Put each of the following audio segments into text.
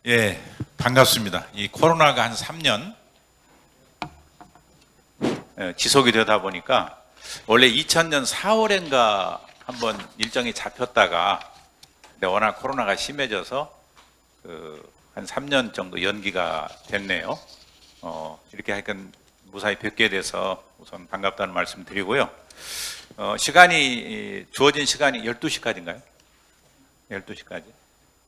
예, 반갑습니다. 이 코로나가 한 3년 지속이 되다 보니까 원래 2000년 4월엔가 한번 일정이 잡혔다가 근데 워낙 코로나가 심해져서 한 3년 정도 연기가 됐네요. 이렇게 하여간 무사히 뵙게 돼서 우선 반갑다는 말씀 드리고요. 주어진 시간이 12시까지인가요? 12시까지.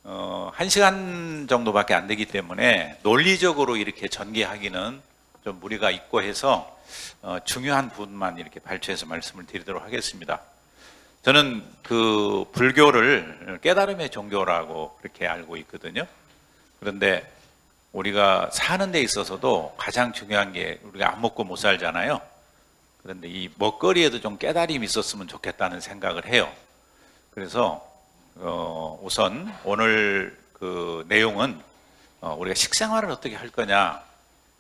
1시간 정도밖에 안 되기 때문에 논리적으로 이렇게 전개하기는 좀 무리가 있고 해서 중요한 부분만 이렇게 발췌해서 말씀을 드리도록 하겠습니다. 저는 그 불교를 깨달음의 종교라고 그렇게 알고 있거든요. 그런데 우리가 사는 데 있어서도 가장 중요한 게 우리가 안 먹고 못 살잖아요. 그런데 이 먹거리에도 좀 깨달음이 있었으면 좋겠다는 생각을 해요. 그래서 우선 오늘 그 내용은 우리가 식생활을 어떻게 할 거냐,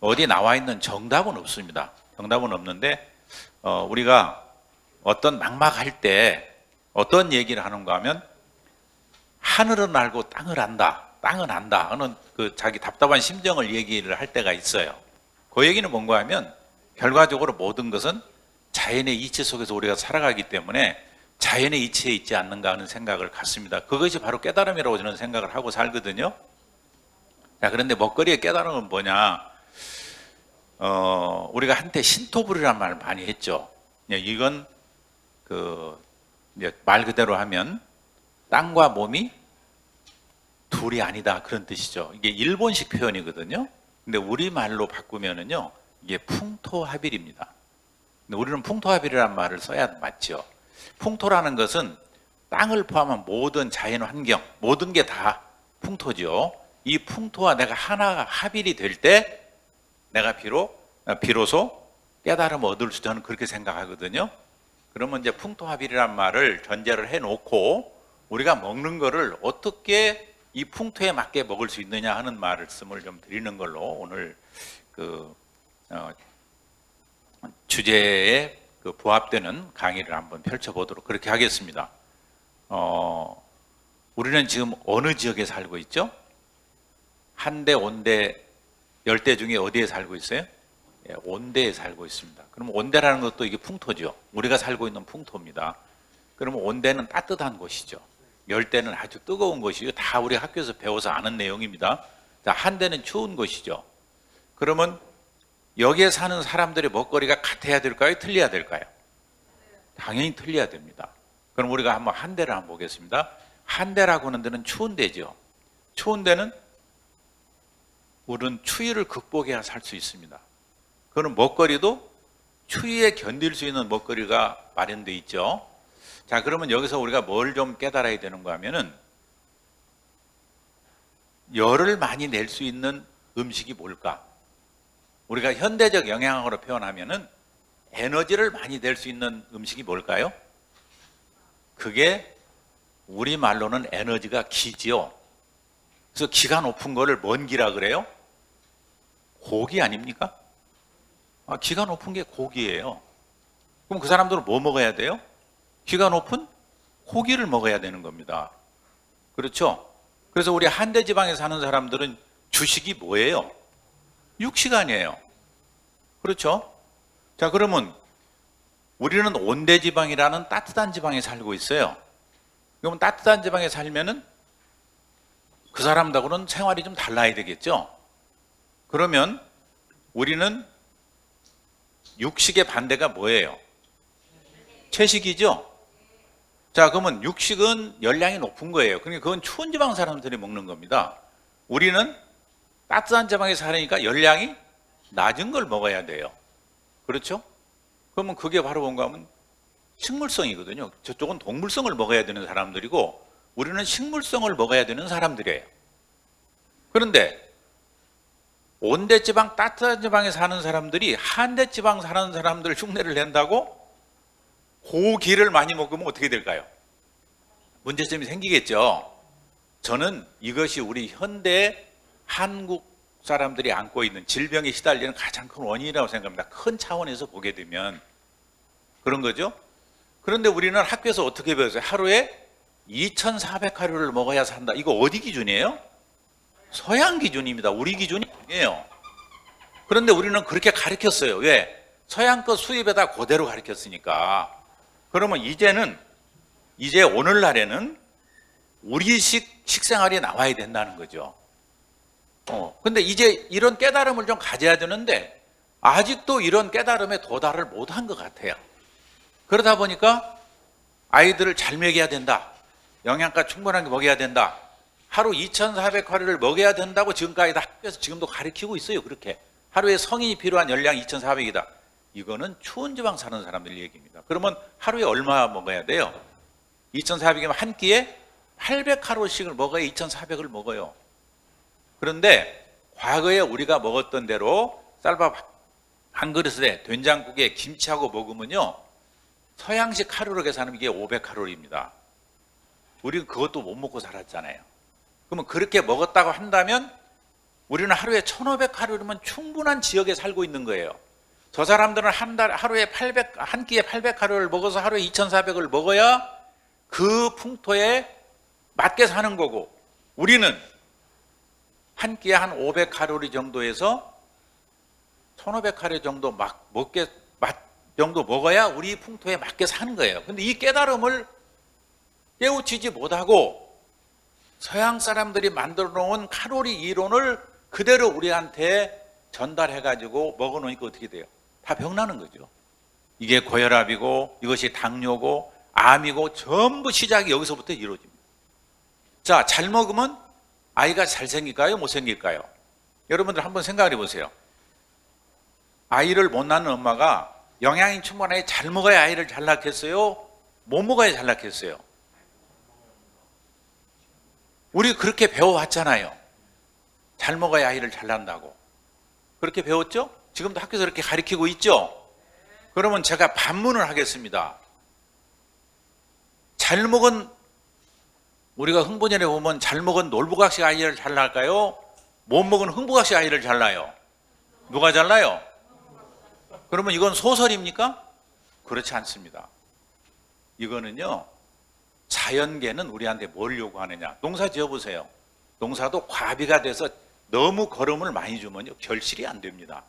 어디 나와 있는 정답은 없습니다. 정답은 없는데 우리가 어떤 막막할 때 어떤 얘기를 하는가 하면 하늘은 알고 땅을 안다, 땅은 안다 하는 그 자기 답답한 심정을 얘기를 할 때가 있어요. 그 얘기는 뭔가 하면 결과적으로 모든 것은 자연의 이치 속에서 우리가 살아가기 때문에 자연의 이치에 있지 않는가 하는 생각을 갖습니다. 그것이 바로 깨달음이라고 저는 생각을 하고 살거든요. 자, 그런데 먹거리의 깨달음은 뭐냐? 우리가 한때 신토불이라는 말을 많이 했죠. 이건 말 그대로 하면 땅과 몸이 둘이 아니다 그런 뜻이죠. 이게 일본식 표현이거든요. 근데 우리말로 바꾸면은요, 이게 풍토합일입니다. 근데 우리는 풍토합일이라는 말을 써야 맞죠. 풍토라는 것은 땅을 포함한 모든 자연 환경, 모든 게 다 풍토죠. 이 풍토와 내가 하나가 합일이 될 때 내가 비로소 깨달음을 얻을 수, 저는 그렇게 생각하거든요. 그러면 이제 풍토합일이라는 말을 전제를 해놓고 우리가 먹는 거를 어떻게 이 풍토에 맞게 먹을 수 있느냐 하는 말씀을 좀 드리는 걸로 오늘 주제에 부합되는 강의를 한번 펼쳐보도록 그렇게 하겠습니다. 우리는 지금 어느 지역에 살고 있죠? 한대, 온대, 열대 중에 어디에 살고 있어요? 예, 온대에 살고 있습니다. 그럼 온대라는 것도 이게 풍토죠. 우리가 살고 있는 풍토입니다. 그러면 온대는 따뜻한 곳이죠. 열대는 아주 뜨거운 곳이죠. 다 우리 학교에서 배워서 아는 내용입니다. 자, 한대는 추운 곳이죠. 그러면 여기에 사는 사람들의 먹거리가 같아야 될까요? 틀려야 될까요? 당연히 틀려야 됩니다. 그럼 우리가 한번 한대를 한번 보겠습니다. 한대라고 하는 데는 추운 데죠. 추운 데는 우리는 추위를 극복해야 살 수 있습니다. 그런 먹거리도 추위에 견딜 수 있는 먹거리가 마련되어 있죠. 자, 그러면 여기서 우리가 뭘 좀 깨달아야 되는가 하면은 열을 많이 낼 수 있는 음식이 뭘까? 우리가 현대적 영양학으로 표현하면은 에너지를 많이 낼 수 있는 음식이 뭘까요? 그게 우리말로는 에너지가 기지요. 그래서 기가 높은 거를 뭔 기라 그래요? 고기 아닙니까? 기가 높은 게 고기예요. 그럼 그 사람들은 뭐 먹어야 돼요? 기가 높은 고기를 먹어야 되는 겁니다. 그렇죠? 그래서 우리 한대 지방에 사는 사람들은 주식이 뭐예요? 육식 아니에요. 그렇죠? 자, 그러면 우리는 온대 지방이라는 따뜻한 지방에 살고 있어요. 그러면 따뜻한 지방에 살면은 그 사람들하고는 생활이 좀 달라야 되겠죠? 그러면 우리는 육식의 반대가 뭐예요? 채식이죠? 자, 그러면 육식은 열량이 높은 거예요. 그러니까 그건 추운 지방 사람들이 먹는 겁니다. 우리는 따뜻한 지방에 사니까 열량이 낮은 걸 먹어야 돼요. 그렇죠? 그러면 그게 바로 뭔가 하면 식물성이거든요. 저쪽은 동물성을 먹어야 되는 사람들이고 우리는 식물성을 먹어야 되는 사람들이에요. 그런데 온대지방 따뜻한 지방에 사는 사람들이 한대지방 사는 사람들 흉내를 낸다고 고기를 많이 먹으면 어떻게 될까요? 문제점이 생기겠죠. 저는 이것이 우리 현대 한국 사람들이 안고 있는 질병에 시달리는 가장 큰 원인이라고 생각합니다. 큰 차원에서 보게 되면 그런 거죠. 그런데 우리는 학교에서 어떻게 배웠어요? 하루에 2,400칼로리를 먹어야 산다. 이거 어디 기준이에요? 서양 기준입니다. 우리 기준이 아니에요. 그런데 우리는 그렇게 가르쳤어요. 왜? 서양 거 수입에다 그대로 가르쳤으니까. 그러면 이제 오늘날에는 우리식 식생활이 나와야 된다는 거죠. 근데 이제 이런 깨달음을 좀 가져야 되는데 아직도 이런 깨달음에 도달을 못한 것 같아요. 그러다 보니까 아이들을 잘 먹여야 된다. 영양가 충분하게 먹여야 된다. 하루 2,400칼로리를 먹여야 된다고 지금까지 다 학교에서 지금도 가르치고 있어요. 그렇게. 하루에 성인이 필요한 열량 2,400이다. 이거는 추운 지방 사는 사람들 얘기입니다. 그러면 하루에 얼마 먹어야 돼요? 2,400이면 한 끼에 800칼로리씩을 먹어야 2,400을 먹어요. 그런데 과거에 우리가 먹었던 대로 쌀밥 한 그릇에 된장국에 김치하고 먹으면요, 서양식 칼로리 계산하면 이게 500칼로리입니다. 우리는 그것도 못 먹고 살았잖아요. 그러면 그렇게 먹었다고 한다면 우리는 하루에 1,500칼로리면 충분한 지역에 살고 있는 거예요. 저 사람들은 하루에 한 끼에 800칼로리를 먹어서 하루에 2,400을 먹어야 그 풍토에 맞게 사는 거고, 우리는 한 끼에 한 500칼로리 정도에서 1,500칼로리 정도 정도 먹어야 우리 풍토에 맞게 사는 거예요. 근데 이 깨달음을 깨우치지 못하고 서양 사람들이 만들어 놓은 칼로리 이론을 그대로 우리한테 전달해가지고 먹어놓으니까 어떻게 돼요? 다 병나는 거죠. 이게 고혈압이고 이것이 당뇨고 암이고 전부 시작이 여기서부터 이루어집니다. 자, 잘 먹으면 아이가 잘 생길까요? 못 생길까요? 여러분들 한번 생각해 보세요. 아이를 못 낳는 엄마가 영양이 충분하게 잘 먹어야 아이를 잘 낳겠어요? 못 먹어야 잘 낳겠어요? 우리 그렇게 배워왔잖아요. 잘 먹어야 아이를 잘 낳는다고. 그렇게 배웠죠? 지금도 학교에서 그렇게 가르치고 있죠? 그러면 제가 반문을 하겠습니다. 잘 먹은, 우리가 흥분연에 보면 잘 먹은 놀부각식 아이를 잘 낳을까요? 못 먹은 흥부각식 아이를 잘 낳아요? 누가 잘 낳아요? 그러면 이건 소설입니까? 그렇지 않습니다. 이거는요, 자연계는 우리한테 뭘 요구하느냐. 농사 지어보세요. 농사도 과비가 돼서 너무 거름을 많이 주면요, 결실이 안 됩니다.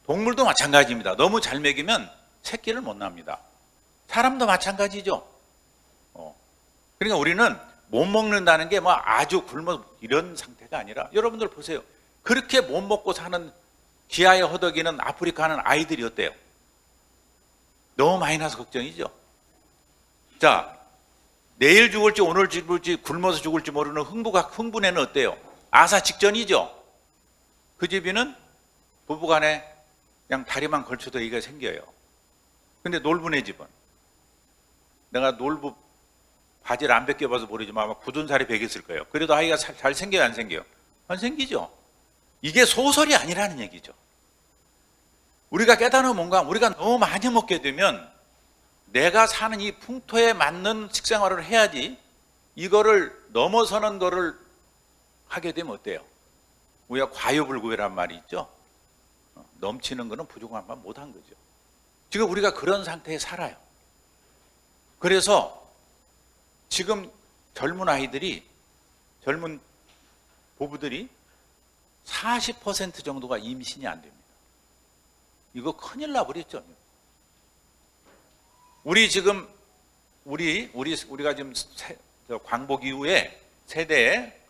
동물도 마찬가지입니다. 너무 잘 먹이면 새끼를 못 납니다. 사람도 마찬가지죠. 그러니까 우리는 못 먹는다는 게 뭐 아주 굶어 이런 상태가 아니라, 여러분들 보세요. 그렇게 못 먹고 사는 기아에 허덕이는 아프리카는 아이들이 어때요? 너무 많이 나서 걱정이죠. 자, 내일 죽을지 오늘 죽을지 굶어서 죽을지 모르는 흥분에는 어때요? 아사 직전이죠. 그 집이는 부부간에 그냥 다리만 걸쳐도 애가 생겨요. 근데 놀부네 집은, 내가 놀부 바지를 안 벗겨봐서 모르지만 아마 굳은 살이 배겼을 거예요. 그래도 아이가 잘 생겨요, 안 생겨요? 안 생기죠. 이게 소설이 아니라는 얘기죠. 우리가 깨달으면 뭔가, 우리가 너무 많이 먹게 되면 내가 사는 이 풍토에 맞는 식생활을 해야지, 이거를 넘어서는 거를 하게 되면 어때요? 우리가 과유불급이란 말이 있죠. 넘치는 거는 부족한 만 못한 거죠. 지금 우리가 그런 상태에 살아요. 그래서 지금 젊은 아이들이, 젊은 부부들이 40% 정도가 임신이 안 됩니다. 이거 큰일 나버렸죠. 우리가 지금 광복 이후에 세대에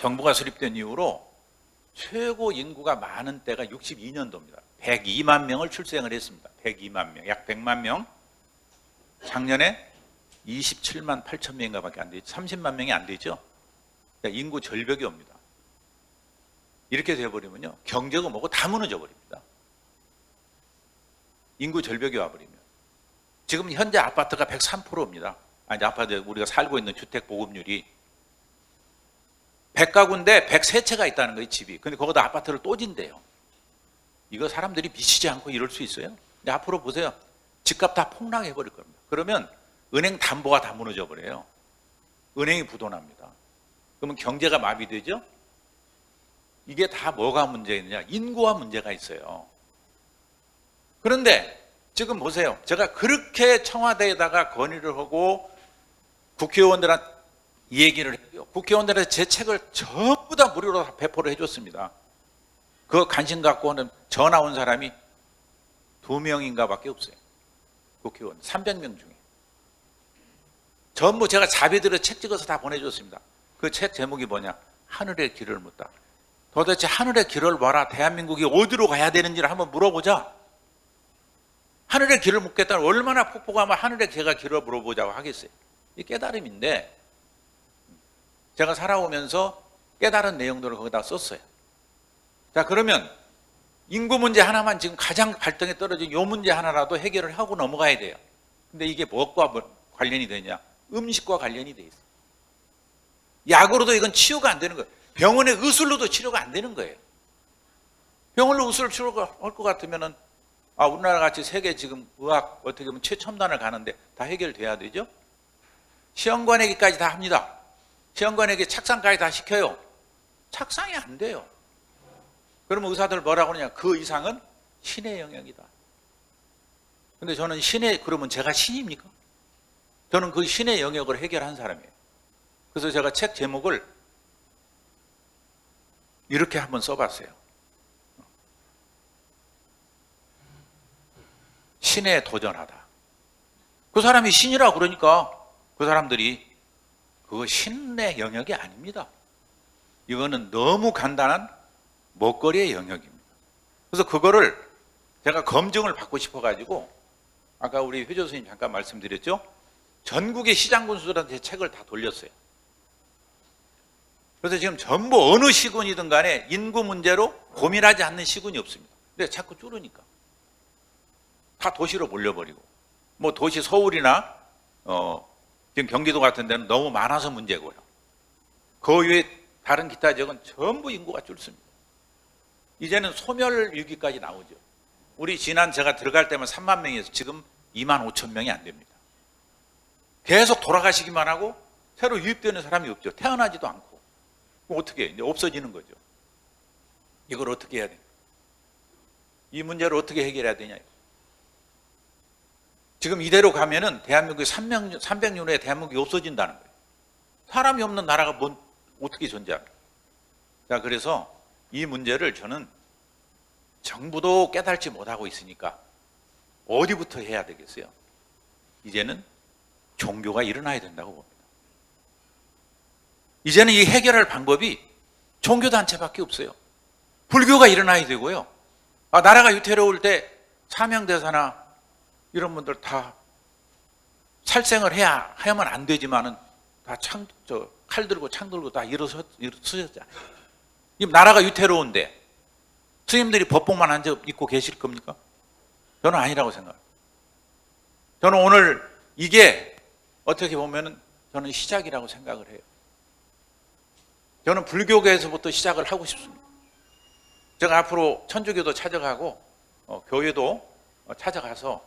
정부가 수립된 이후로 최고 인구가 많은 때가 62년도입니다. 102만 명을 출생을 했습니다. 102만 명, 약 100만 명. 작년에 27만 8천 명인가 밖에 안 되죠. 30만 명이 안 되죠. 그러니까 인구 절벽이 옵니다. 이렇게 되어버리면요, 경제가 뭐고 다 무너져 버립니다. 인구 절벽이 와버리면. 지금 현재 아파트가 103%입니다. 아니, 아파트, 우리가 살고 있는 주택 보급률이 100가구인데 103채가 있다는 거예요, 집이. 근데 거기다 아파트를 또 진대요. 이거 사람들이 미치지 않고 이럴 수 있어요? 근데 앞으로 보세요. 집값 다 폭락해 버릴 겁니다. 그러면 은행 담보가 다 무너져 버려요. 은행이 부도납니다. 그러면 경제가 마비되죠? 이게 다 뭐가 문제있느냐? 인구와 문제가 있어요. 그런데 지금 보세요. 제가 그렇게 청와대에다가 건의를 하고 국회의원들한테 이 얘기를 해요. 국회의원들한테 제 책을 전부 다 무료로 다 배포를 해줬습니다. 그 관심 갖고는 전화 온 사람이 2명인가 밖에 없어요. 국회의원 300명 중에. 전부 제가 자비들을 책 찍어서 다 보내줬습니다. 그 책 제목이 뭐냐? 하늘의 길을 묻다. 도대체 하늘의 길을 봐라. 대한민국이 어디로 가야 되는지를 한번 물어보자. 하늘의 길을 묻겠다는 얼마나 폭포가면 하늘의 길을 물어보자고 하겠어요. 이 깨달음인데 제가 살아오면서 깨달은 내용들을 거기다 썼어요. 자, 그러면 인구 문제 하나만 지금 가장 발등에 떨어진 이 문제 하나라도 해결을 하고 넘어가야 돼요. 근데 이게 무엇과 관련이 되냐? 음식과 관련이 돼 있어요. 약으로도 이건 치유가 안 되는 거예요. 병원의 의술로도 치료가 안 되는 거예요. 병원로 의술 치료가 할 것 같으면은 우리나라 같이 세계 지금 의학 어떻게 보면 최첨단을 가는데 다 해결돼야 되죠. 시험관외기까지 다 합니다. 시험관외기 착상까지 다 시켜요. 착상이 안 돼요. 그러면 의사들 뭐라고 하느냐? 그 이상은 신의 영역이다. 근데 저는 그러면 제가 신입니까? 저는 그 신의 영역을 해결한 사람이에요. 그래서 제가 책 제목을 이렇게 한번 써봤어요. 신에 도전하다. 그 사람이 신이라 그러니까 그 사람들이 그거 신의 영역이 아닙니다. 이거는 너무 간단한 먹거리의 영역입니다. 그래서 그거를 제가 검증을 받고 싶어가지고 아까 우리 회조 선생님 잠깐 말씀드렸죠. 전국의 시장군수들한테 책을 다 돌렸어요. 그래서 지금 전부 어느 시군이든 간에 인구 문제로 고민하지 않는 시군이 없습니다. 근데 자꾸 줄으니까 다 도시로 몰려버리고 뭐 도시 서울이나 지금 경기도 같은 데는 너무 많아서 문제고요. 그 외에 다른 기타 지역은 전부 인구가 줄습니다. 이제는 소멸 위기까지 나오죠. 우리 지난 제가 들어갈 때만 3만 명이어서 지금 2만 5천 명이 안 됩니다. 계속 돌아가시기만 하고 새로 유입되는 사람이 없죠. 태어나지도 않고. 그럼 어떻게 해? 이제 없어지는 거죠. 이걸 어떻게 해야 돼? 이 문제를 어떻게 해결해야 되냐? 지금 이대로 가면은 대한민국이 300년 후에 대한민국이 없어진다는 거예요. 사람이 없는 나라가 어떻게 존재합니까? 자, 그래서 이 문제를 저는 정부도 깨달지 못하고 있으니까 어디부터 해야 되겠어요? 이제는 종교가 일어나야 된다고 봅니다. 이제는 이 해결할 방법이 종교단체밖에 없어요. 불교가 일어나야 되고요. 나라가 위태로울 때 사명대사나 이런 분들 다 살생을 하면 안 되지만은 다 칼 들고 창 들고 다 일어서셨잖아요. 지금 나라가 위태로운데 스님들이 법복만 앉아 입고 계실 겁니까? 저는 아니라고 생각합니다. 저는 오늘 이게 어떻게 보면은 저는 시작이라고 생각을 해요. 저는 불교계에서부터 시작을 하고 싶습니다. 제가 앞으로 천주교도 찾아가고 교회도 찾아가서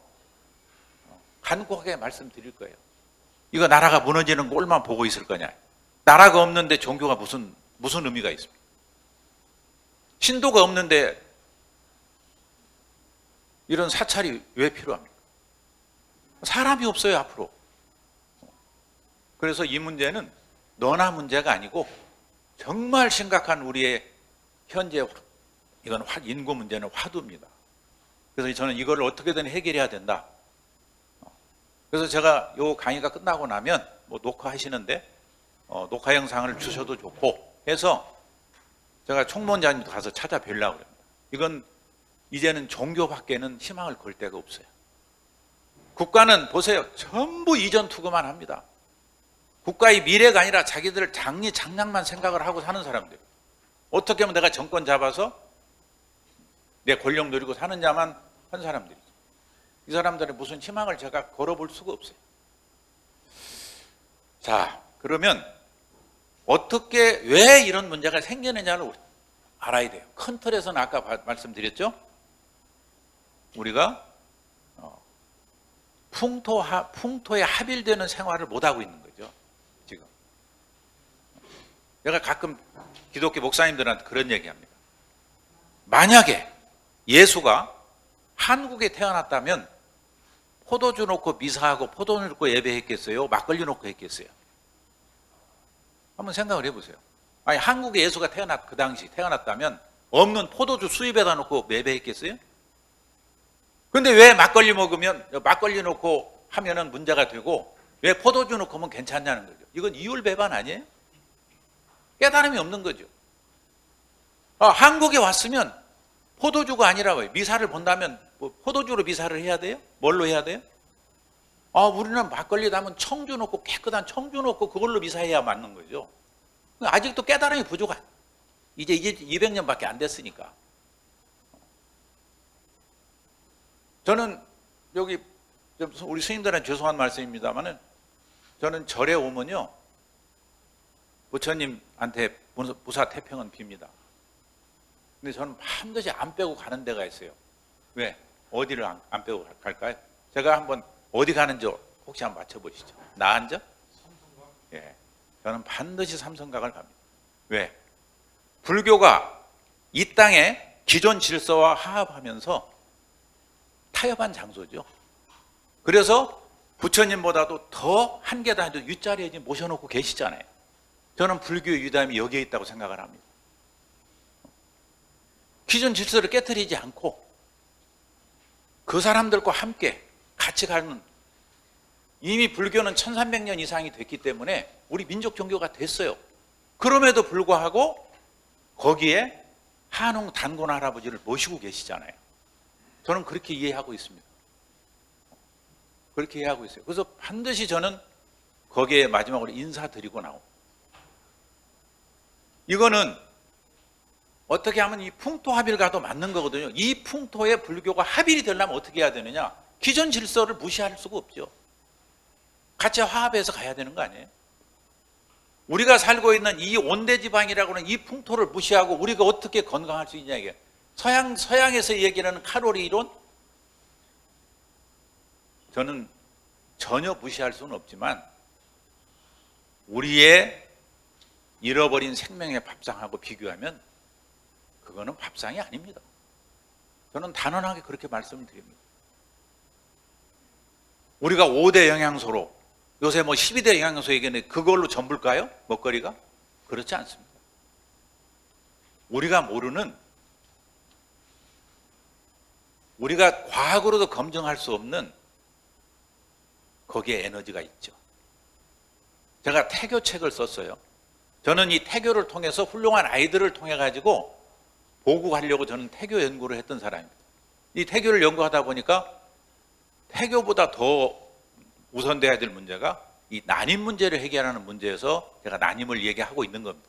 간곡하게 말씀드릴 거예요. 이거 나라가 무너지는 꼴만 보고 있을 거냐. 나라가 없는데 종교가 무슨 의미가 있습니까? 신도가 없는데 이런 사찰이 왜 필요합니까? 사람이 없어요, 앞으로. 그래서 이 문제는 너나 문제가 아니고 정말 심각한 우리의 현재 이건 인구 문제는 화두입니다. 그래서 저는 이걸 어떻게든 해결해야 된다. 그래서 제가 이 강의가 끝나고 나면 뭐 녹화하시는데 녹화 영상을 주셔도 좋고 해서 제가 총무원장님도 가서 찾아뵈려고 합니다. 이건 이제는 종교밖에는 희망을 걸 데가 없어요. 국가는 보세요. 전부 이전 투구만 합니다. 국가의 미래가 아니라 자기들 장량만 생각을 하고 사는 사람들. 어떻게 하면 내가 정권 잡아서 내 권력 누리고 사는 자만 한 사람들이죠. 이 사람들의 무슨 희망을 제가 걸어볼 수가 없어요. 자, 그러면 어떻게 왜 이런 문제가 생기느냐를 알아야 돼요. 큰 틀에서는 아까 말씀드렸죠. 우리가 풍토에 합일되는 생활을 못하고 있는 거죠. 지금 제가 가끔 기독교 목사님들한테 그런 얘기합니다. 만약에 예수가 한국에 태어났다면 포도주 놓고 미사하고 포도 넣고 예배했겠어요? 막걸리 놓고 했겠어요? 한번 생각을 해보세요. 아니, 한국에 예수가 그 당시 태어났다면 없는 포도주 수입에다 놓고 매배했겠어요? 근데 왜 막걸리 먹으면, 막걸리 놓고 하면은 문제가 되고, 왜 포도주 놓고 하면 괜찮냐는 거죠. 이건 이율배반 아니에요? 깨달음이 없는 거죠. 한국에 왔으면 포도주가 아니라고요. 미사를 본다면 뭐 포도주로 미사를 해야 돼요? 뭘로 해야 돼요? 우리는 막걸리 담은 청주 넣고 깨끗한 청주 넣고 그걸로 미사해야 맞는 거죠. 아직도 깨달음이 부족한. 이제 200년밖에 안 됐으니까. 저는 여기 우리 스님들한테 죄송한 말씀입니다만은 저는 절에 오면요 부처님한테 무사 태평은 빕니다. 근데 저는 반드시 안 빼고 가는 데가 있어요. 왜? 어디를 안 빼고 갈까요? 제가 한번 어디 가는지 혹시 한번 맞춰보시죠. 나 앉아? 삼성각? 예. 저는 반드시 삼성각을 갑니다. 왜? 불교가 이 땅에 기존 질서와 화합하면서 타협한 장소죠. 그래서 부처님보다도 더 한 계단 윗자리에 모셔놓고 계시잖아요. 저는 불교의 유담이 여기에 있다고 생각을 합니다. 기존 질서를 깨트리지 않고 그 사람들과 함께 같이 가는, 이미 불교는 1300년 이상이 됐기 때문에 우리 민족 종교가 됐어요. 그럼에도 불구하고 거기에 한웅 단군 할아버지를 모시고 계시잖아요. 저는 그렇게 이해하고 있습니다. 그렇게 이해하고 있어요. 그래서 반드시 저는 거기에 마지막으로 인사드리고 나오고, 이거는 어떻게 하면 이 풍토 합일과도 맞는 거거든요. 이 풍토에 불교가 합일이 되려면 어떻게 해야 되느냐? 기존 질서를 무시할 수가 없죠. 같이 화합해서 가야 되는 거 아니에요? 우리가 살고 있는 이 온대지방이라고 하는 이 풍토를 무시하고 우리가 어떻게 건강할 수 있냐 이게. 서양에서 얘기하는 칼로리 이론, 저는 전혀 무시할 수는 없지만 우리의 잃어버린 생명의 밥상하고 비교하면 그거는 밥상이 아닙니다. 저는 단언하게 그렇게 말씀을 드립니다. 우리가 5대 영양소로, 요새 뭐 12대 영양소 얘기하는데 그걸로 전부일까요? 먹거리가? 그렇지 않습니다. 우리가 모르는, 우리가 과학으로도 검증할 수 없는 거기에 에너지가 있죠. 제가 태교책을 썼어요. 저는 이 태교를 통해서 훌륭한 아이들을 통해 가지고 보고하려고 저는 태교 연구를 했던 사람입니다. 이 태교를 연구하다 보니까 태교보다 더 우선돼야 될 문제가 이 난임 문제를 해결하는 문제에서 제가 난임을 얘기하고 있는 겁니다.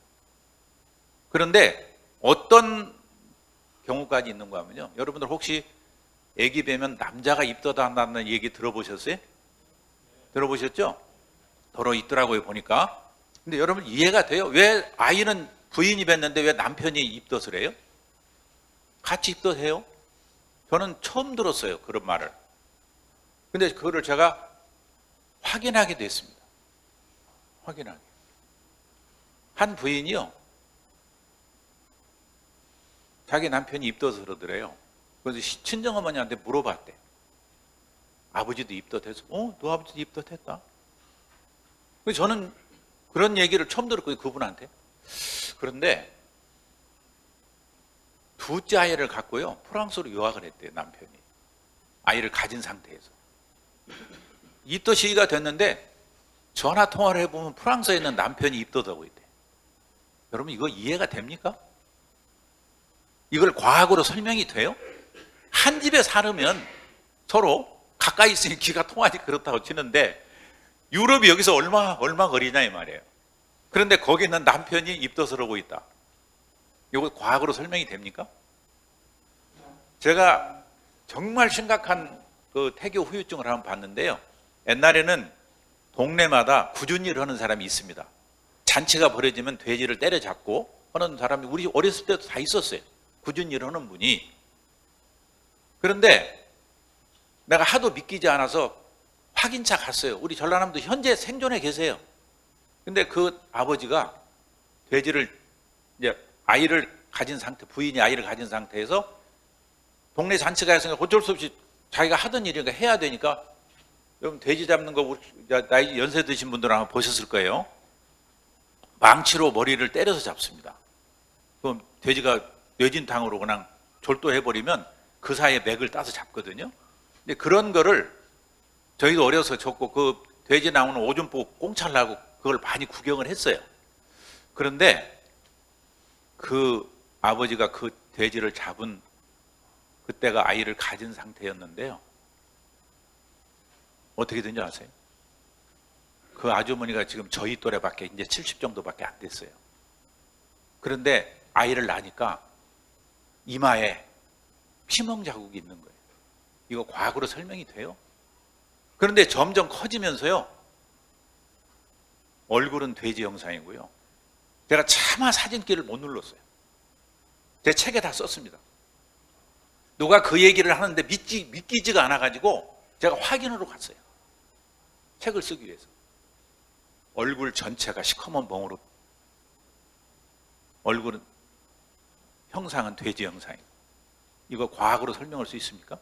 그런데 어떤 경우까지 있는가 하면요, 여러분들 혹시 아기 배면 남자가 입덧한다는 얘기 들어보셨어요? 들어보셨죠? 더러 있더라고요, 보니까. 근데 여러분 이해가 돼요? 왜 아이는 부인이 뵀는데 왜 남편이 입덧을 해요? 같이 입덧해요? 저는 처음 들었어요, 그런 말을. 근데 그거를 제가 확인하게 됐습니다. 확인하게. 한 부인이요, 자기 남편이 입덧을 하더래요. 그래서 친정어머니한테 물어봤대. 아버지도 입덧해서, 너 아버지도 입덧했다. 그래서 저는 그런 얘기를 처음 들었거든요, 그분한테. 그런데 둘째 아이를 갖고요, 프랑스로 유학을 했대요, 남편이. 아이를 가진 상태에서. 입덧 시기가 됐는데 전화 통화를 해보면 프랑스에 있는 남편이 입덧하고 있대. 여러분 이거 이해가 됩니까? 이걸 과학으로 설명이 돼요? 한 집에 살으면 서로 가까이 있으니 귀가 통하니 그렇다고 치는데 유럽이 여기서 얼마 거리냐 이 말이에요. 그런데 거기는 남편이 입덧을 하고 있다. 이거 과학으로 설명이 됩니까? 제가 정말 심각한 그 태교 후유증을 한번 봤는데요. 옛날에는 동네마다 꾸준히 하는 사람이 있습니다. 잔치가 벌어지면 돼지를 때려잡고 하는 사람이 우리 어렸을 때도 다 있었어요. 꾸준히 하는 분이. 그런데 내가 하도 믿기지 않아서 확인차 갔어요. 우리 전라남도 현재 생존해 계세요. 근데 그 아버지가 돼지를 이제 아이를 가진 상태, 부인이 아이를 가진 상태에서 동네 잔치가 있으니까 어쩔 수 없이 자기가 하던 일이니까 해야 되니까, 여러분 돼지 잡는 거 나이 연세 드신 분들은 아마 보셨을 거예요. 망치로 머리를 때려서 잡습니다. 그럼 돼지가 뇌진탕으로 그냥 졸도해버리면 그 사이에 맥을 따서 잡거든요. 근데 그런 거를 저희도 어려서 줬고 그 돼지 나오는 오줌 보고 꽁찰나고 그걸 많이 구경을 했어요. 그런데 그 아버지가 그 돼지를 잡은 그때가 아이를 가진 상태였는데요. 어떻게 된지 아세요? 그 아주머니가 지금 저희 또래밖에 이제 70 정도밖에 안 됐어요. 그런데 아이를 낳으니까 이마에 피멍 자국이 있는 거예요. 이거 과학으로 설명이 돼요? 그런데 점점 커지면서요. 얼굴은 돼지 형상이고요. 제가 차마 사진기를 못 눌렀어요. 제 책에 다 썼습니다. 누가 그 얘기를 하는데 믿기지가 않아가지고 제가 확인으로 갔어요. 책을 쓰기 위해서. 얼굴 전체가 시커먼 멍으로, 얼굴은 형상은 돼지 형상이고, 이거 과학으로 설명할 수 있습니까?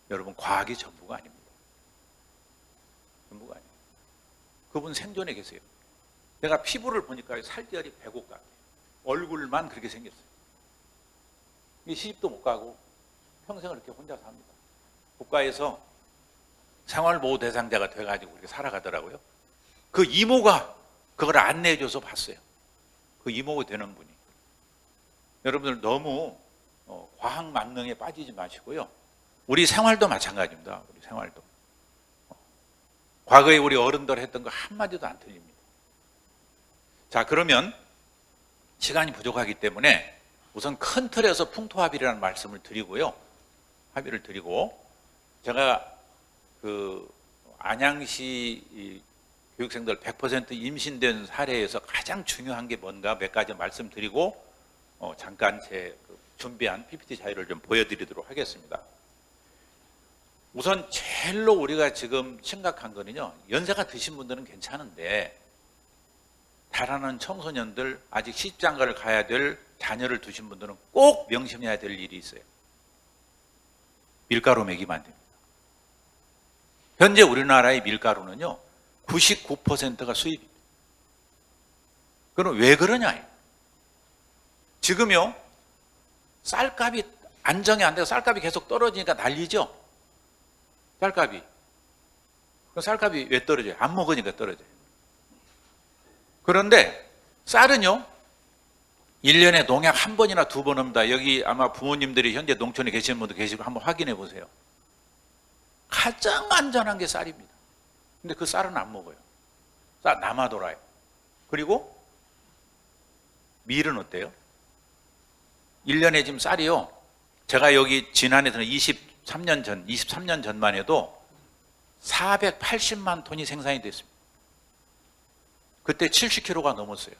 여러분, 과학이 전부가 아닙니다. 전부가 아니에요. 그분 생존에 계세요. 내가 피부를 보니까 살결이 배고 같아요. 얼굴만 그렇게 생겼어요. 시집도 못 가고 평생을 이렇게 혼자 삽니다. 국가에서 생활보호 대상자가 돼가지고 그렇게 살아가더라고요. 그 이모가 그걸 안내해줘서 봤어요. 그 이모가 되는 분이. 여러분들 너무 과학 만능에 빠지지 마시고요. 우리 생활도 마찬가지입니다. 우리 생활도. 과거에 우리 어른들 했던 거 한마디도 안 틀립니다. 자, 그러면 시간이 부족하기 때문에 우선 큰 틀에서 풍토합의라는 말씀을 드리고요. 합의를 드리고, 제가 그 안양시 교육생들 100% 임신된 사례에서 가장 중요한 게 뭔가 몇 가지 말씀드리고 잠깐 제 준비한 PPT 자료를 좀 보여드리도록 하겠습니다. 우선 제일로 우리가 지금 심각한 거는요, 연세가 드신 분들은 괜찮은데 자라는 청소년들, 아직 시집장가를 가야 될 자녀를 두신 분들은 꼭 명심해야 될 일이 있어요. 밀가루 먹이면 안 됩니다. 현재 우리나라의 밀가루는요 99%가 수입입니다. 그럼 왜 그러냐? 지금요 쌀값이 안정이 안 돼서 쌀값이 계속 떨어지니까 난리죠. 쌀값이. 쌀값이 왜 떨어져요? 안 먹으니까 떨어져요. 그런데 쌀은요 1년에 농약 한 번이나 두 번 옵니다. 여기 아마 부모님들이 현재 농촌에 계시는 분도 계시고 한번 확인해 보세요. 가장 안전한 게 쌀입니다. 근데 그 쌀은 안 먹어요. 쌀 남아돌아요. 그리고 밀은 어때요? 1년에 지금 쌀이요. 제가 여기 지난해에는 23년 전만 해도 480만 톤이 생산이 됐습니다. 그때 70kg가 넘었어요.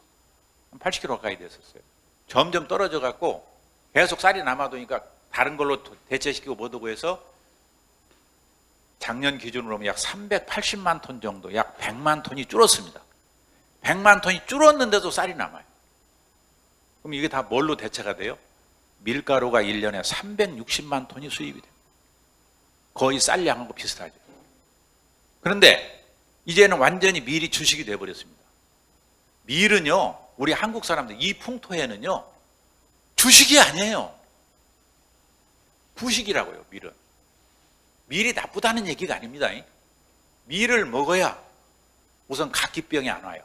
80kg 가까이 됐었어요. 점점 떨어져 갖고 계속 쌀이 남아도니까 다른 걸로 대체시키고 뭐하고 해서 작년 기준으로 보면 약 380만 톤 정도, 약 100만 톤이 줄었습니다. 100만 톤이 줄었는데도 쌀이 남아요. 그럼 이게 다 뭘로 대체가 돼요? 밀가루가 1년에 360만 톤이 수입이 돼요. 거의 쌀량하고 비슷하죠. 그런데 이제는 완전히 밀이 주식이 돼버렸습니다. 밀은요, 우리 한국 사람들 이 풍토에는요 주식이 아니에요. 부식이라고요. 밀은. 밀이 나쁘다는 얘기가 아닙니다. 밀을 먹어야 우선 각기병이 안 와요.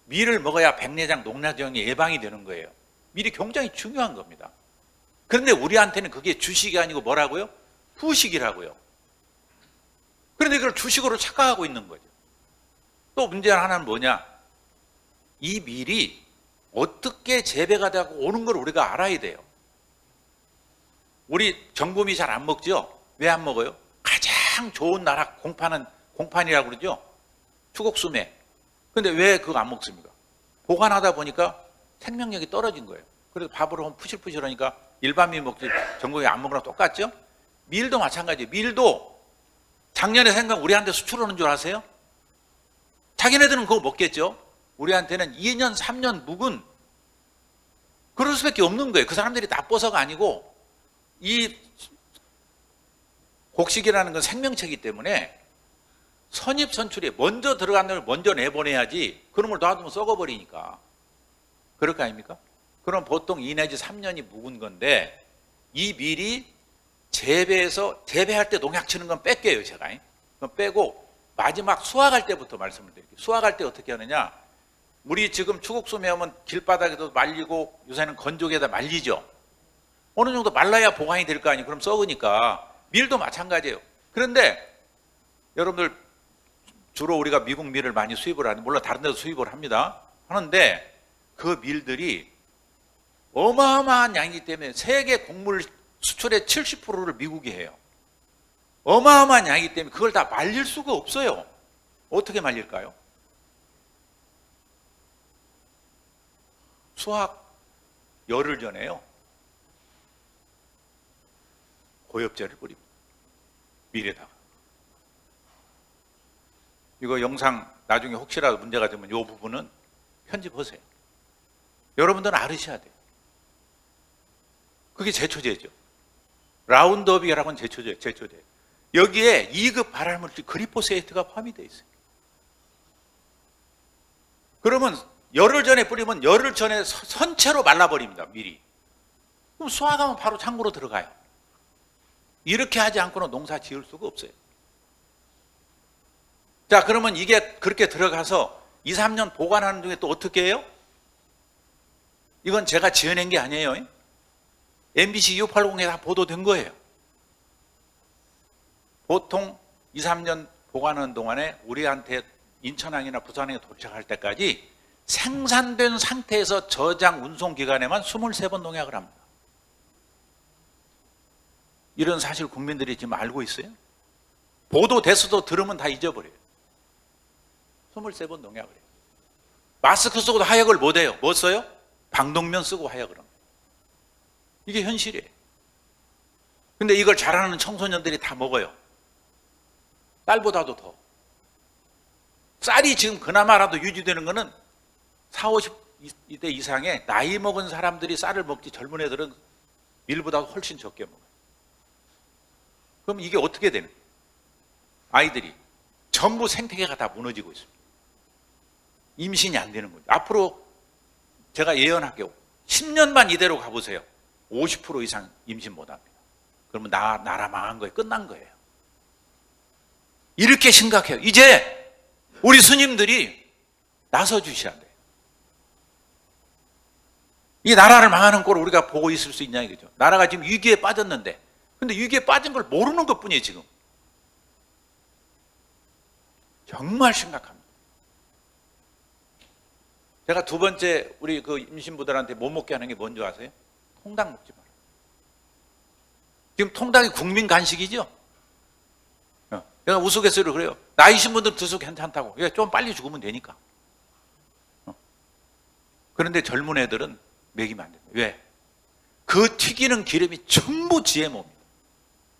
밀을 먹어야 백내장, 녹내장이 예방이 되는 거예요. 밀이 굉장히 중요한 겁니다. 그런데 우리한테는 그게 주식이 아니고 뭐라고요? 부식이라고요. 그런데 이걸 주식으로 착각하고 있는 거죠. 또 문제 하나는 뭐냐? 이 밀이 어떻게 재배가 되고 오는 걸 우리가 알아야 돼요. 우리 정부미 잘 안 먹죠? 왜 안 먹어요? 가장 좋은 나라 공판이라고 그러죠? 추곡수매. 근데 왜 그거 안 먹습니까? 보관하다 보니까 생명력이 떨어진 거예요. 그래서 밥으로 하면 푸실푸실하니까 일반 밀 먹지 정부미 안 먹으랑 똑같죠? 밀도 마찬가지예요. 밀도 작년에 생각 우리한테 수출하는 줄 아세요? 자기네들은 그거 먹겠죠? 우리한테는 2년, 3년 묵은 그럴 수밖에 없는 거예요. 그 사람들이 나빠서가 아니고 이 곡식이라는 건 생명체이기 때문에 선입선출에 먼저 들어간 걸 먼저 내보내야지 그놈을 놔두면 썩어버리니까. 그럴 거 아닙니까? 그럼 보통 2 내지 3년이 묵은 건데 이 밀이 재배할 때 농약 치는 건 뺄게요, 제가. 그럼 빼고 마지막 수확할 때부터 말씀을 드릴게요. 수확할 때 어떻게 하느냐? 우리 지금 추곡수매 하면 길바닥에도 말리고 요새는 건조기에다 말리죠. 어느 정도 말라야 보관이 될 거 아니에요. 그럼 썩으니까. 밀도 마찬가지예요. 그런데 여러분들 주로 우리가 미국 밀을 많이 수입을 하는데, 물론 다른 데도 수입을 합니다. 하는데 그 밀들이 어마어마한 양이기 때문에 세계 곡물 수출의 70%를 미국이 해요. 어마어마한 양이기 때문에 그걸 다 말릴 수가 없어요. 어떻게 말릴까요? 수확 열흘 전에요. 고엽제를 뿌립니다. 밀에다가. 이거 영상 나중에 혹시라도 문제가 되면 이 부분은 편집하세요. 여러분들은 알으셔야 돼요. 그게 제초제죠. 라운드업이라고 하는 제초제. 여기에 2급 발암물질 그리포세이트가 포함이 되어 있어요. 그러면 열흘 전에 뿌리면 열흘 전에 선체로 말라버립니다, 밀이. 그럼 수확하면 바로 창고로 들어가요. 이렇게 하지 않고는 농사 지을 수가 없어요. 자, 그러면 이게 그렇게 들어가서 2, 3년 보관하는 중에 또 어떻게 해요? 이건 제가 지어낸 게 아니에요. MBC 2580에 다 보도된 거예요. 보통 2, 3년 보관하는 동안에 우리한테 인천항이나 부산항에 도착할 때까지 생산된 상태에서 저장 운송 기간에만 23번 농약을 합니다. 이런 사실 국민들이 지금 알고 있어요? 보도돼서도 들으면 다 잊어버려요. 23번 농약을 해요. 마스크 쓰고도 하약을 못 해요. 뭐 써요? 방독면 쓰고 하약을 합니다. 이게 현실이에요. 근데 이걸 잘하는 청소년들이 다 먹어요. 쌀보다도 더. 쌀이 지금 그나마라도 유지되는 거는 40, 50대 이상의 나이 먹은 사람들이 쌀을 먹지, 젊은 애들은 밀보다 훨씬 적게 먹어요. 그럼 이게 어떻게 되는 거예요? 아이들이 전부 생태계가 다 무너지고 있습니다. 임신이 안 되는 거죠. 앞으로 제가 예언할게요. 10년만 이대로 가보세요. 50% 이상 임신 못합니다. 그러면 나라 망한 거예요. 끝난 거예요. 이렇게 심각해요. 이제 우리 스님들이 나서 주셔야 돼요. 이 나라를 망하는 꼴을 우리가 보고 있을 수 있냐 이거죠. 나라가 지금 위기에 빠졌는데, 근데 위기에 빠진 걸 모르는 것뿐이에요 지금. 정말 심각합니다. 제가 두 번째 우리 그 임신부들한테 못 먹게 하는 게 뭔지 아세요? 통닭 먹지 마라. 지금 통닭이 국민 간식이죠. 내가 우스갯소리로 그래요. 나이신 분들 드셔도 괜찮다고. 좀 빨리 죽으면 되니까. 그런데 젊은 애들은 먹이면 안 됩니다. 왜? 그 튀기는 기름이 전부 GMO입니다.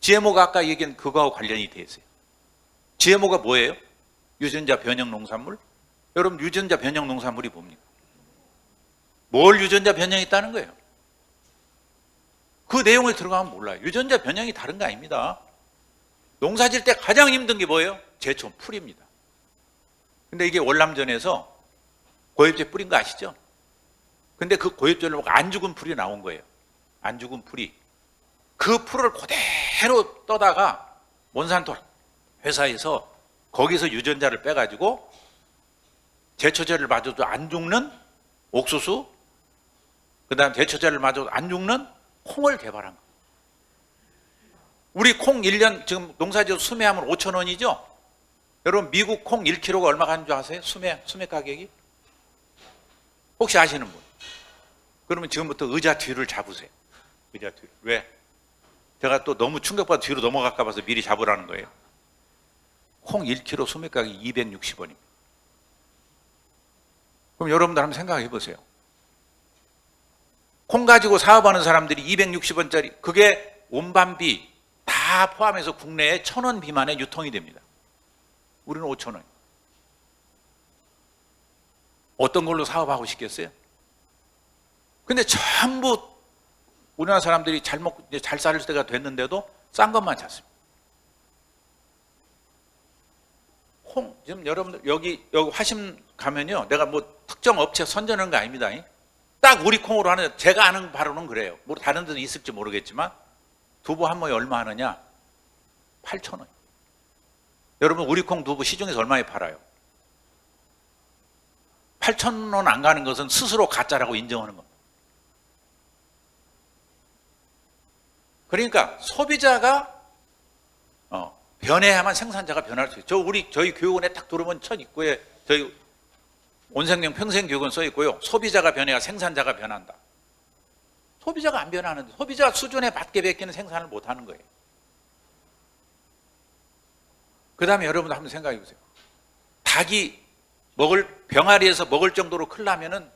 GMO가 아까 얘기한 그거하고 관련이 돼 있어요. GMO가 뭐예요? 유전자 변형 농산물? 여러분 유전자 변형 농산물이 뭡니까? 뭘 유전자 변형했다는 거예요? 그 내용에 들어가면 몰라요. 유전자 변형이 다른 거 아닙니다. 농사 질 때 가장 힘든 게 뭐예요? 제초, 풀입니다. 근데 이게 월남전에서 고엽제 뿌린 거 아시죠? 근데 그 고엽제를 먹고 안 죽은 풀이 나온 거예요. 안 죽은 풀이. 그 풀을 그대로 떠다가 몬산토 회사에서 거기서 유전자를 빼가지고 제초제를 맞아도 안 죽는 옥수수, 그 다음 제초제를 맞아도 안 죽는 콩을 개발한 거예요. 우리 콩 1년 지금 농사지어 수매하면 5,000원이죠? 여러분 미국 콩 1kg가 얼마 가는 줄 아세요? 수매 가격이? 혹시 아시는 분? 그러면 지금부터 의자 뒤를 잡으세요. 의자 뒤를. 왜? 제가 또 너무 충격받아 뒤로 넘어갈까 봐서 미리 잡으라는 거예요. 콩 1kg 수매 가격이 260원입니다. 그럼 여러분들 한번 생각해 보세요. 콩 가지고 사업하는 사람들이 260원짜리, 그게 운반비 다 포함해서 국내에 1,000원 미만의 유통이 됩니다. 우리는 5,000원. 어떤 걸로 사업하고 싶겠어요? 근데 전부 우리나라 사람들이 잘 먹고 이제 잘 살 때가 됐는데도 싼 것만 찾습니다. 지금 여러분들 여기 화심 가면요, 내가 뭐 특정 업체 선전하는 거 아닙니다. 딱 우리 콩으로 하는, 제가 아는 바로는 그래요. 뭐 다른 데도 있을지 모르겠지만 두부 한 모에 얼마 하느냐? 8,000원. 여러분 우리 콩 두부 시중에서 얼마에 팔아요? 8,000원 안 가는 것은 스스로 가짜라고 인정하는 겁니다. 그러니까 소비자가 변해야만 생산자가 변할 수 있어요. 저희 교육원에 딱 들어오면 첫 입구에 저희 온생명 평생교육원 써 있고요. 소비자가 변해야 생산자가 변한다. 소비자가 안 변하는데, 소비자 수준에 맞게 뱉기는 생산을 못 하는 거예요. 그 다음에 여러분 한번 생각해 보세요. 닭이 병아리에서 먹을 정도로 크려면은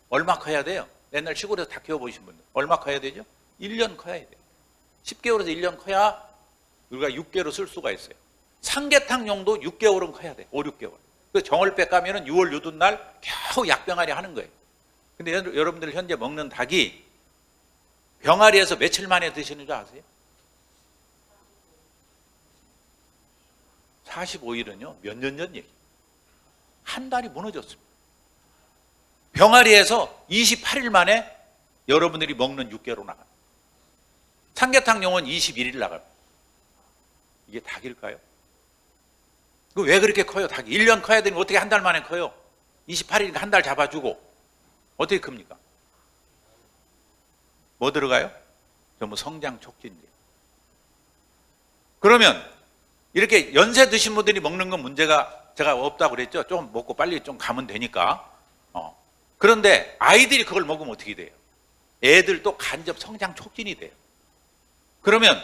얼마 커야 돼요? 옛날 시골에서 닭 키워보신 분들 얼마 커야 되죠? 1년 커야 돼요. 10개월에서 1년 커야 우리가 6개월로 쓸 수가 있어요. 삼계탕용도 6개월은 커야 돼. 5, 6개월. 그 정월백 가면은 6월 유둔날 겨우 약병아리 하는 거예요. 근데 여러분들 현재 먹는 닭이 병아리에서 며칠 만에 드시는 줄 아세요? 45일은요, 몇 년 전 얘기. 한 달이 무너졌습니다. 병아리에서 28일 만에 여러분들이 먹는 6개월로 나가요. 삼계탕용은 21일 나가요. 이게 닭일까요? 왜 그렇게 커요, 닭이? 1년 커야 되면 어떻게 한 달 만에 커요? 28일이니까 한 달 잡아주고. 어떻게 큽니까? 뭐 들어가요? 전부 성장 촉진제. 그러면 이렇게 연세 드신 분들이 먹는 건 문제가 제가 없다고 그랬죠? 좀 먹고 빨리 좀 가면 되니까. 그런데 아이들이 그걸 먹으면 어떻게 돼요? 애들도 간접 성장 촉진이 돼요. 그러면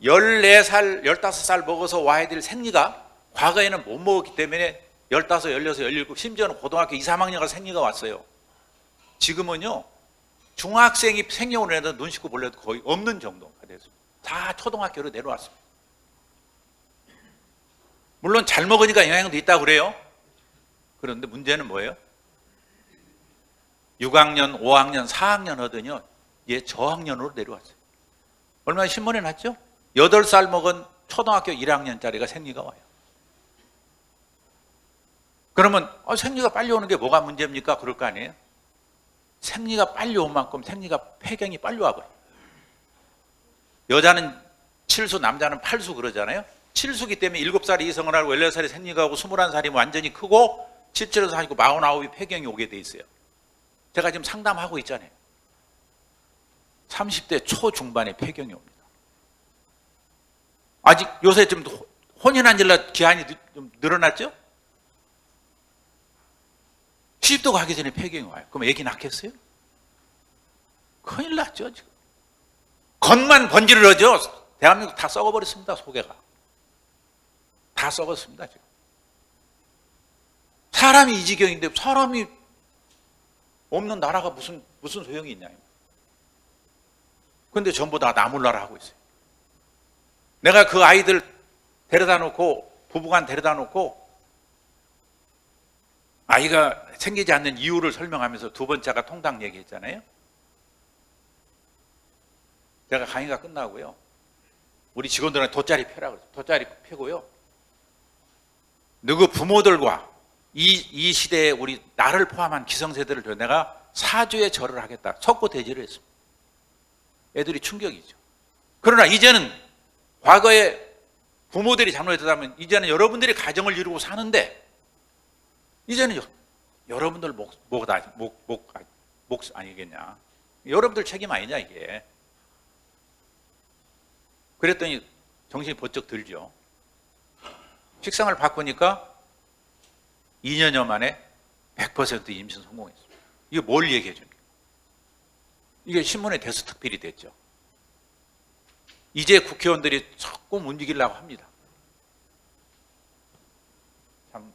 14살, 15살 먹어서 와야 될 생리가 과거에는 못 먹었기 때문에 15, 16, 17, 심지어는 고등학교 2, 3학년 가서 생리가 왔어요. 지금은요, 중학생이 생리오는 애들 눈 씻고 볼래도 거의 없는 정도가 됐습니다. 다 초등학교로 내려왔습니다. 물론 잘 먹으니까 영향도 있다고 그래요. 그런데 문제는 뭐예요? 6학년, 5학년, 4학년 하더니요, 얘 저학년으로 내려왔어요. 얼마나 신문에 났죠? 8살 먹은 초등학교 1학년짜리가 생리가 와요. 그러면 생리가 빨리 오는 게 뭐가 문제입니까? 그럴 거 아니에요? 생리가 빨리 온 만큼 생리가 폐경이 빨리 와버려요. 여자는 7수, 남자는 8수 그러잖아요. 7수기 때문에 7살이 이성을 하고 14살이 생리가 오고 21살이면 완전히 크고 17에서 사시고 49이 폐경이 오게 돼 있어요. 제가 지금 상담하고 있잖아요. 30대 초중반에 폐경이 옵니다. 아직 요새 좀 혼인한 질라 기한이 좀 늘어났죠? 시집도 가기 전에 폐경이 와요. 그럼 애기 낳겠어요? 큰일 났죠, 지금. 겉만 번지르르죠. 대한민국 다 썩어버렸습니다, 소개가. 다 썩었습니다, 지금. 사람이 이 지경인데 사람이 없는 나라가 무슨 소용이 있냐. 그런데 전부 다 나몰라라 하고 있어요. 내가 그 아이들 데려다 놓고, 부부간 데려다 놓고, 아이가 생기지 않는 이유를 설명하면서 두 번째가 통닭 얘기했잖아요. 제가 강의가 끝나고요, 우리 직원들한테 돗자리 펴라고 그랬어요. 돗자리 펴고요, 누구 부모들과 이 시대에 우리 나를 포함한 기성세대를 둬 내가 사죄의 절을 하겠다. 석고대죄를 했습니다. 애들이 충격이죠. 그러나 이제는 과거에 부모들이 잘못했다면 이제는 여러분들이 가정을 이루고 사는데, 이제는 여러분들 목 아니겠냐. 여러분들 책임 아니냐, 이게. 그랬더니 정신이 번쩍 들죠. 식상을 바꾸니까 2년여 만에 100% 임신 성공했습니다. 이게 뭘 얘기해 줍니까? 이게 신문에 대서특필이 됐죠. 이제 국회의원들이 조금 움직이려고 합니다. 참,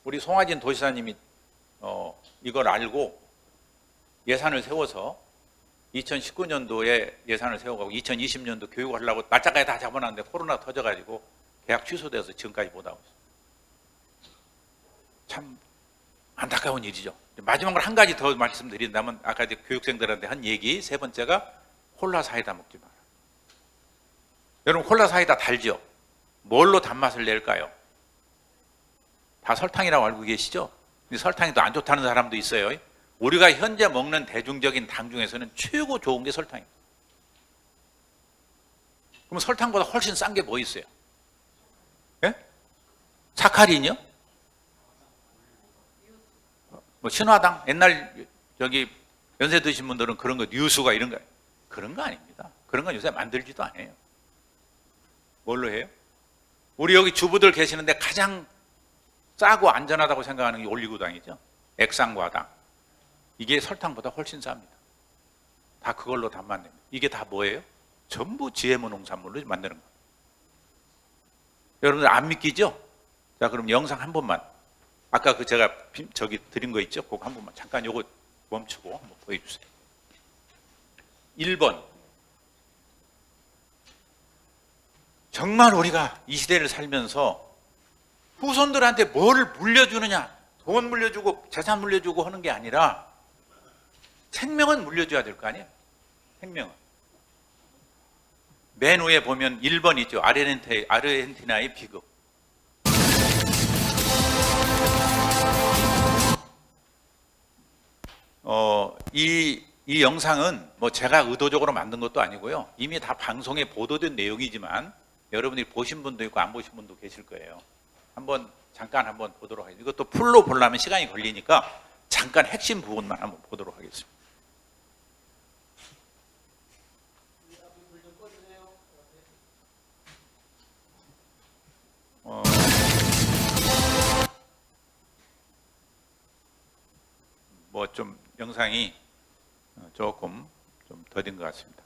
우리 송하진 도지사님이 이걸 알고 예산을 세워서 2019년도에 예산을 세워가고 2020년도 교육을 하려고 말짝까지 다 잡아놨는데 코로나가 터져가지고 계약 취소돼서 지금까지 못 하고 있어요. 참 안타까운 일이죠. 마지막으로 한 가지 더 말씀드린다면, 아까 이제 교육생들한테 한 얘기, 세 번째가 콜라 사이다 먹지 마라. 여러분 콜라 사이다 달죠? 뭘로 단맛을 낼까요? 다 설탕이라고 알고 계시죠? 근데 설탕이 더 안 좋다는 사람도 있어요. 우리가 현재 먹는 대중적인 당 중에서는 최고 좋은 게 설탕입니다. 그럼 설탕보다 훨씬 싼 게 뭐 있어요? 예? 사카린이요? 뭐 신화당? 옛날 저기 연세 드신 분들은 그런 거 뉴수가 이런 거 그런 거 아닙니다. 그런 건 요새 만들지도 않아요. 뭘로 해요? 우리 여기 주부들 계시는데 가장 싸고 안전하다고 생각하는 게 올리고당이죠. 액상과당. 이게 설탕보다 훨씬 쌉니다. 다 그걸로 다 만듭니다. 이게 다 뭐예요? 전부 GMO 농산물로 만드는 거예요. 여러분들 안 믿기죠? 자, 그럼 영상 한 번만. 아까 그 제가 저기 드린 거 있죠? 그거 한 번만 잠깐 요거 멈추고 한번 보여주세요. 1번. 정말 우리가 이 시대를 살면서 후손들한테 뭘 물려주느냐, 돈 물려주고 재산 물려주고 하는 게 아니라 생명은 물려줘야 될 거 아니에요? 생명은. 맨 위에 보면 1번 있죠. 아르헨티나의 비극. 이 영상은 뭐 제가 의도적으로 만든 것도 아니고요. 이미 다 방송에 보도된 내용이지만 여러분들이 보신 분도 있고 안 보신 분도 계실 거예요. 잠깐 한번 보도록 하겠습니다. 이것도 풀로 보려면 시간이 걸리니까 잠깐 핵심 부분만 한번 보도록 하겠습니다. 뭐 좀 영상이 조금 좀 더딘 것 같습니다.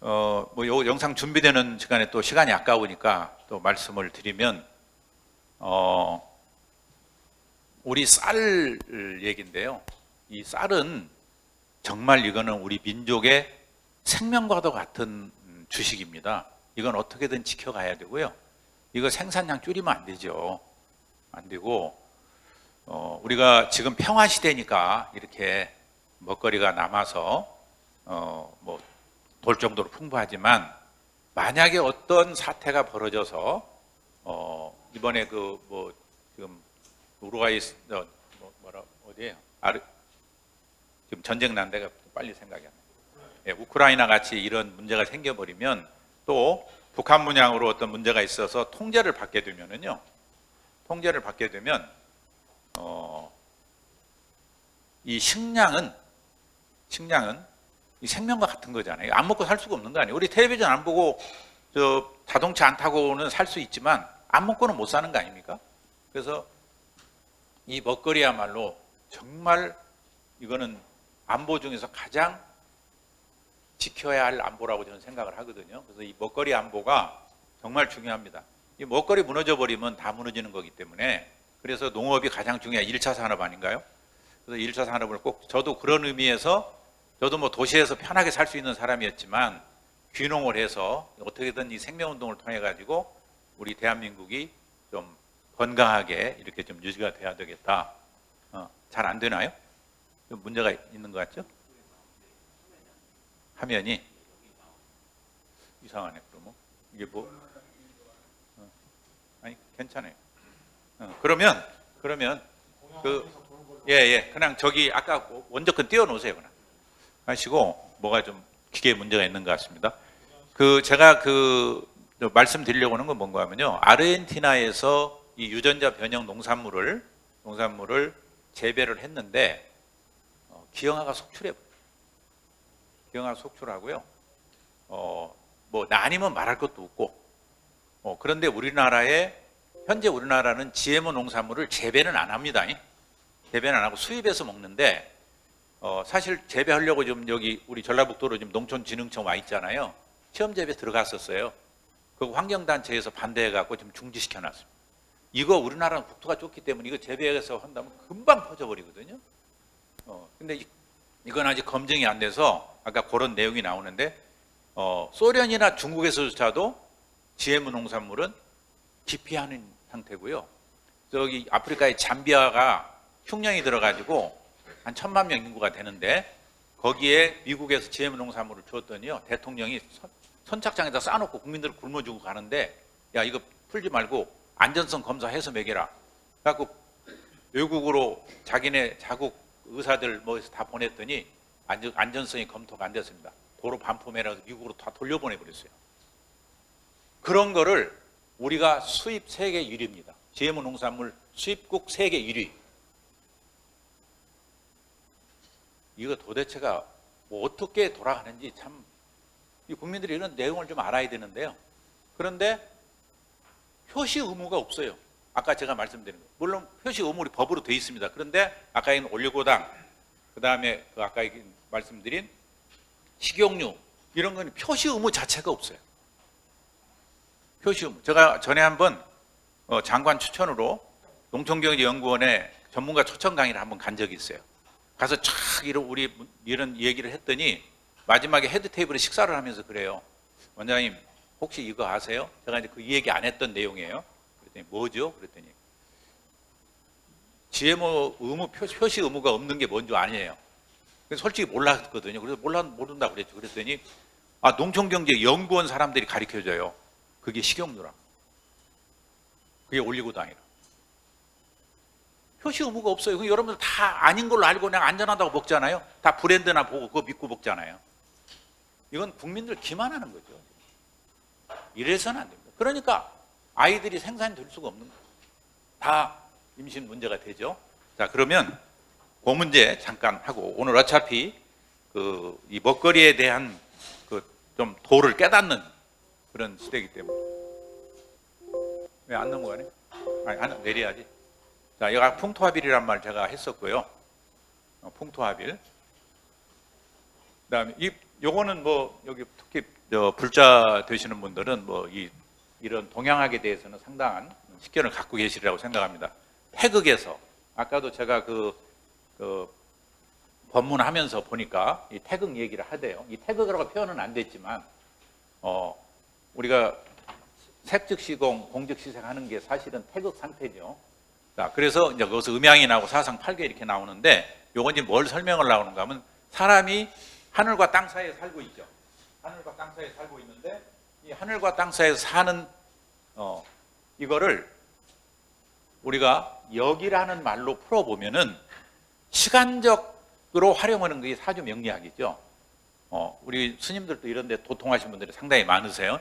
뭐 요 영상 준비되는 시간에 또 시간이 아까우니까 또 말씀을 드리면 우리 쌀 얘기인데요. 이 쌀은 정말 이거는 우리 민족의 생명과도 같은 주식입니다. 이건 어떻게든 지켜가야 되고요. 이거 생산량 줄이면 안 되죠. 안 되고 우리가 지금 평화 시대니까 이렇게 먹거리가 남아서 뭐 돌 정도로 풍부하지만 만약에 어떤 사태가 벌어져서 이번에 그 뭐 지금 우루과이 어디에요? 지금 전쟁 난 데가 빨리 생각이 안 나요. 예, 우크라이나 같이 이런 문제가 생겨버리면 또 북한 문양으로 어떤 문제가 있어서 통제를 받게 되면은요. 통제를 받게 되면 이 식량은 이 생명과 같은 거잖아요. 안 먹고 살 수가 없는 거 아니에요. 우리 텔레비전 안 보고 자동차 안 타고는 살 수 있지만 안 먹고는 못 사는 거 아닙니까? 그래서 이 먹거리야말로 정말 이거는 안보 중에서 가장 지켜야 할 안보라고 저는 생각을 하거든요. 그래서 이 먹거리 안보가 정말 중요합니다. 이 먹거리 무너져 버리면 다 무너지는 거기 때문에 그래서 농업이 가장 중요한 1차 산업 아닌가요? 그래서 1차 산업을 꼭 저도 그런 의미에서 저도 뭐 도시에서 편하게 살 수 있는 사람이었지만 귀농을 해서 어떻게든 이 생명운동을 통해 가지고 우리 대한민국이 좀 건강하게 이렇게 좀 유지가 돼야 되겠다. 잘 안 되나요? 좀 문제가 있는 것 같죠? 화면이 이상하네. 그러면 이게 뭐? 아니 괜찮아요. 그러면 그냥 저기 아까 원저건 띄워놓으세요. 그냥 하시고 뭐가 좀 기계에 문제가 있는 것 같습니다. 제가 말씀드리려고 하는 건 뭔가 하면요. 아르헨티나에서 이 유전자 변형 농산물을 재배를 했는데 기형아가 속출해버려요. 기형아가 속출하고요. 뭐 아니면 말할 것도 없고 그런데 현재 우리나라는 GMO 농산물을 재배는 안 합니다. 재배는 안 하고 수입해서 먹는데 사실 재배하려고 지금 여기 우리 전라북도로 지금 농촌진흥청 와 있잖아요. 시험 재배 들어갔었어요. 그 환경단체에서 반대해갖고 지금 중지시켜놨습니다. 이거 우리나라는 국토가 좁기 때문에 이거 재배해서 한다면 금방 퍼져버리거든요. 근데 이건 아직 검증이 안 돼서 아까 그런 내용이 나오는데 소련이나 중국에서조차도 GM 농산물은 기피하는 상태고요. 저기 아프리카의 잠비아가 흉년이 들어가지고 한 1,000만 명 인구가 되는데 거기에 미국에서 GM 농산물을 주었더니요. 대통령이 선착장에다 싸놓고 국민들을 굶어 주고 가는데 야 이거 풀지 말고 안전성 검사해서 먹여라. 그래갖고 외국으로 자기네 자국 의사들 뭐해서 다 보냈더니 안전성이 검토가 안 됐습니다. 도로 반품해라서 미국으로 다 돌려보내버렸어요. 그런 거를 우리가 수입 세계 1위입니다. GM 농산물 수입국 세계 1위. 이거 도대체가 뭐 어떻게 돌아가는지 참 국민들이 이런 내용을 좀 알아야 되는데요. 그런데 표시 의무가 없어요. 아까 제가 말씀드린 거. 물론 표시 의무이 법으로 돼 있습니다. 그런데 아까 있는 올리고당, 그 다음에 아까 말씀드린 식용유 이런 건 표시 의무 자체가 없어요. 표시 의무. 제가 전에 한번 장관 추천으로 농촌경제연구원에 전문가 초청 강의를 한번 간 적이 있어요. 가서 촥 이런 얘기를 했더니 마지막에 헤드 테이블에 식사를 하면서 그래요. 원장님 혹시 이거 아세요? 제가 이제 그 얘기 안 했던 내용이에요. 그랬더니 뭐죠? 그랬더니 GMO 의무 표시 의무가 없는 게 뭔지 아니에요. 솔직히 몰랐거든요. 그래서 모른다고 그랬죠. 그랬더니 농촌경제연구원 사람들이 가르쳐줘요. 그게 식용유라. 그게 올리고당이라. 표시 의무가 없어요. 여러분들 다 아닌 걸로 알고 그냥 안전하다고 먹잖아요. 다 브랜드나 보고 그거 믿고 먹잖아요. 이건 국민들 기만하는 거죠. 이래서는 안 됩니다. 그러니까 아이들이 생산이 될 수가 없는 거예요. 다 임신 문제가 되죠. 자, 그러면 그 문제 잠깐 하고 오늘 어차피 이 먹거리에 대한 좀 도를 깨닫는 그런 시대이기 때문에 왜 안 넘어가네? 아니, 내려야지. 자, 여기 풍토화빌이란 말 제가 했었고요. 풍토화빌. 그다음에 요거는 뭐 여기 특히 불자 되시는 분들은 뭐 이런 동양학에 대해서는 상당한 식견을 갖고 계시리라고 생각합니다. 태극에서 아까도 제가 그 법문하면서 보니까 이 태극 얘기를 하대요. 이 태극이라고 표현은 안 됐지만 우리가 색즉시공, 공즉시색하는 게 사실은 태극 상태죠. 자, 그래서 이제 거기서 음양이 나오고 사상 8개 이렇게 나오는데 요건 이제 뭘 설명을 나오는가 하면 사람이 하늘과 땅 사이에 살고 있죠. 하늘과 땅 사이에 살고 있는데 이 하늘과 땅 사이에 사는 이거를 우리가 역이라는 말로 풀어보면은 시간적으로 활용하는 게 사주 명리학이죠. 우리 스님들도 이런 데 도통하신 분들이 상당히 많으세요.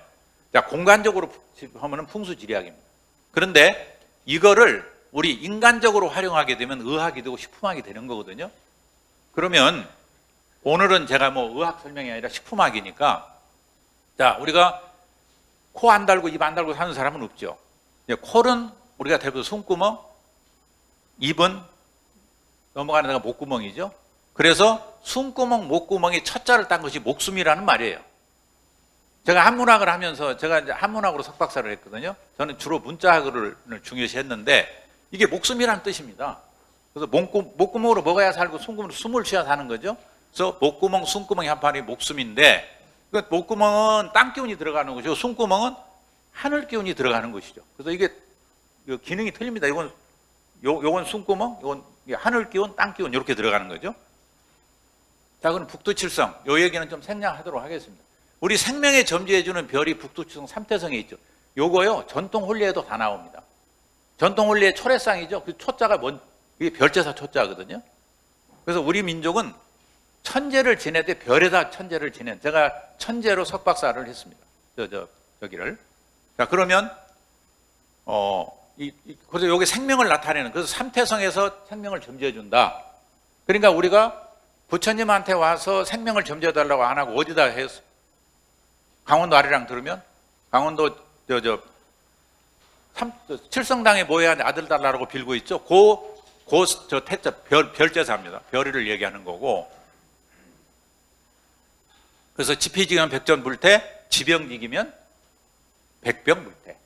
자, 공간적으로 하면은 풍수지리학입니다. 그런데 이거를 우리 인간적으로 활용하게 되면 의학이 되고 식품학이 되는 거거든요. 그러면 오늘은 제가 뭐 의학 설명이 아니라 식품학이니까 자, 우리가 코 안 달고 입 안 달고 사는 사람은 없죠. 코는 우리가 대부분 숨구멍, 입은 넘어가는 데가 목구멍이죠. 그래서 숨구멍, 목구멍이 첫자를 딴 것이 목숨이라는 말이에요. 제가 한문학을 하면서 제가 이제 한문학으로 석박사를 했거든요. 저는 주로 문자학을 중요시 했는데 이게 목숨이라는 뜻입니다. 그래서 목구멍으로 먹어야 살고 숨구멍으로 숨을 쉬어야 사는 거죠. 그래서 목구멍, 숨구멍이 합판이 목숨인데 목구멍은 땅 기운이 들어가는 것이고 숨구멍은 하늘 기운이 들어가는 것이죠. 그래서 이게 기능이 틀립니다. 요건 숨구멍, 요건 하늘 기운, 땅 기운 이렇게 들어가는 거죠. 자, 그럼 북두칠성 요 얘기는 좀 생략하도록 하겠습니다. 우리 생명의 점지해주는 별이 북두칠성 삼태성에 있죠. 요거요 전통 홀리에도 다 나옵니다. 전통 홀리의 초래상이죠. 그 초자가 이게 별제사 초자거든요. 그래서 우리 민족은 천재를 지내되 별에다 천재를 지낸 제가 천재로 석박사를 했습니다. 저기를. 자, 그러면 그래서 여기 생명을 나타내는 그래서 삼태성에서 생명을 점지해 준다. 그러니까 우리가 부처님한테 와서 생명을 점지해 달라고 안 하고 어디다 해서 강원도 아리랑 들으면 강원도 칠성당에 모여야 아들 달라고 빌고 있죠. 저 태자 별제사입니다. 별이를 얘기하는 거고. 그래서 지피지기면 백전불태, 지병지기면 백병불태.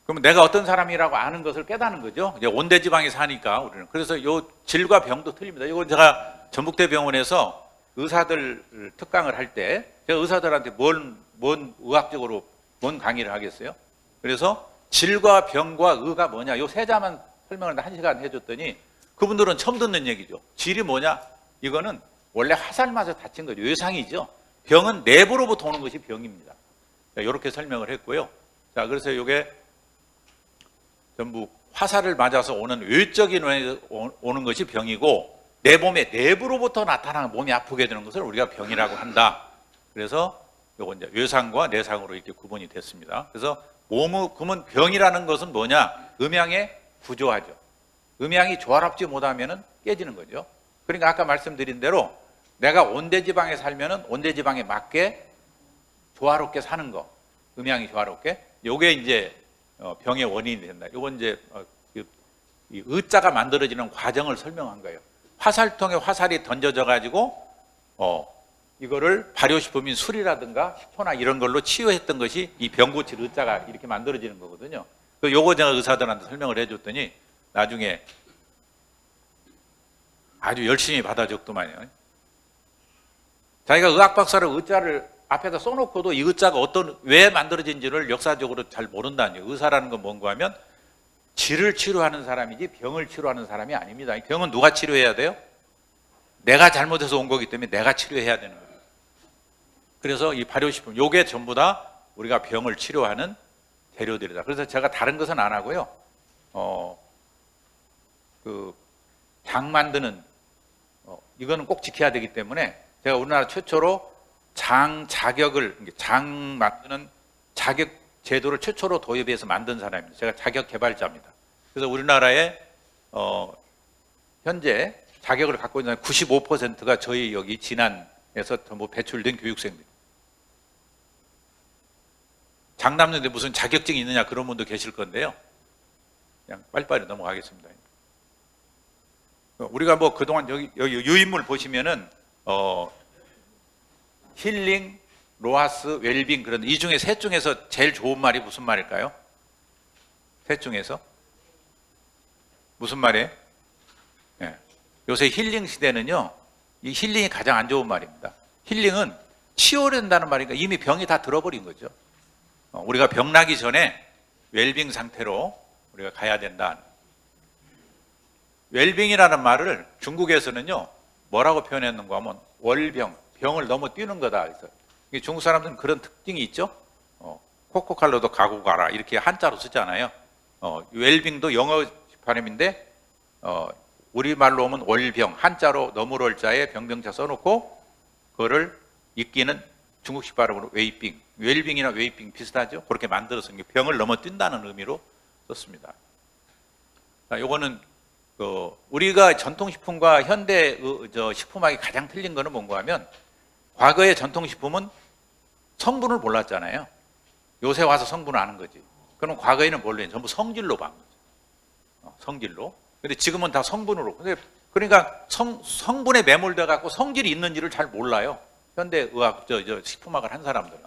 그러면 내가 어떤 사람이라고 아는 것을 깨닫는 거죠. 이제 온대지방에 사니까 우리는. 그래서 요 질과 병도 틀립니다. 이건 제가 전북대병원에서 의사들 특강을 할 때 제가 의사들한테 뭔 의학적으로 뭔 강의를 하겠어요? 그래서 질과 병과 의가 뭐냐 요 세 자만 설명을 1시간 해줬더니 그분들은 처음 듣는 얘기죠. 질이 뭐냐? 이거는 원래 화살 맞아 다친 거죠. 외상이죠. 병은 내부로부터 오는 것이 병입니다. 이렇게 설명을 했고요. 자, 그래서 이게 전부 화살을 맞아서 오는 외적인 원인에서 오는 것이 병이고 내 몸의 내부로부터 나타나는 몸이 아프게 되는 것을 우리가 병이라고 한다. 그래서 요거 이제 외상과 내상으로 이렇게 구분이 됐습니다. 그래서 그러면 병이라는 것은 뭐냐? 음양의 구조화죠. 음양이 조화롭지 못하면은 깨지는 거죠. 그러니까 아까 말씀드린 대로 내가 온대지방에 살면은 온대지방에 맞게 조화롭게 사는 거, 음양이 조화롭게, 요게 이제 병의 원인이 된다. 요건 이제 이 의자가 만들어지는 과정을 설명한 거예요. 화살통에 화살이 던져져 가지고 이거를 발효식품인 술이라든가 식초나 이런 걸로 치유했던 것이 이 병고칠 의자가 이렇게 만들어지는 거거든요. 요거 제가 의사들한테 설명을 해줬더니 나중에 아주 열심히 받아 적더만요. 자기가 의학 박사로 의자를 앞에다 써놓고도 이 의자가 왜 만들어진지를 역사적으로 잘 모른다는 거예요. 의사라는 건 뭔가 하면 질을 치료하는 사람이지 병을 치료하는 사람이 아닙니다. 병은 누가 치료해야 돼요? 내가 잘못해서 온 거기 때문에 내가 치료해야 되는 거예요. 그래서 이 발효식품, 요게 전부 다 우리가 병을 치료하는 재료들이다. 그래서 제가 다른 것은 안 하고요. 장 만드는, 이거는 꼭 지켜야 되기 때문에 제가 우리나라 최초로 장 만드는 자격 제도를 최초로 도입해서 만든 사람입니다. 제가 자격 개발자입니다. 그래서 우리나라에 현재 자격을 갖고 있는 95%가 저희 여기 진안에서 전부 배출된 교육생들. 장 담는데 무슨 자격증이 있느냐 그런 분도 계실 건데요. 그냥 빨리빨리 넘어가겠습니다. 우리가 뭐 그동안 여기 유인물 보시면은 힐링, 로하스, 웰빙 그런 이 중에 셋 중에서 제일 좋은 말이 무슨 말일까요? 셋 중에서 무슨 말이에요? 네. 요새 힐링 시대는요, 이 힐링이 가장 안 좋은 말입니다. 힐링은 치유된다는 말이니까 이미 병이 다 들어버린 거죠. 우리가 병 나기 전에 웰빙 상태로 우리가 가야 된다. 웰빙이라는 말을 중국에서는요, 뭐라고 표현했는가 하면 월병, 병을 넘어 뛰는 거다. 그래서 중국 사람들은 그런 특징이 있죠. 코코칼로도 가고 가라 이렇게 한자로 쓰잖아요. 웰빙도 영어 발음인데 우리말로 오면 월병, 한자로 너물월자에 병병자 써놓고 그거를 읽기는 중국식 발음으로 웨이빙, 웰빙이나 웨이빙 비슷하죠. 그렇게 만들어서 병을 넘어뛴다는 의미로 썼습니다. 요거는 우리가 전통식품과 현대 식품학이 가장 틀린 거는 뭔가 하면 과거의 전통식품은 성분을 몰랐잖아요. 요새 와서 성분을 아는 거지. 그럼 과거에는 뭘로 했는지 전부 성질로 본 거죠. 성질로. 근데 지금은 다 성분으로. 그러니까 성분에 매몰돼 갖고 성질이 있는지를 잘 몰라요. 현대 의학, 식품학을 한 사람들은.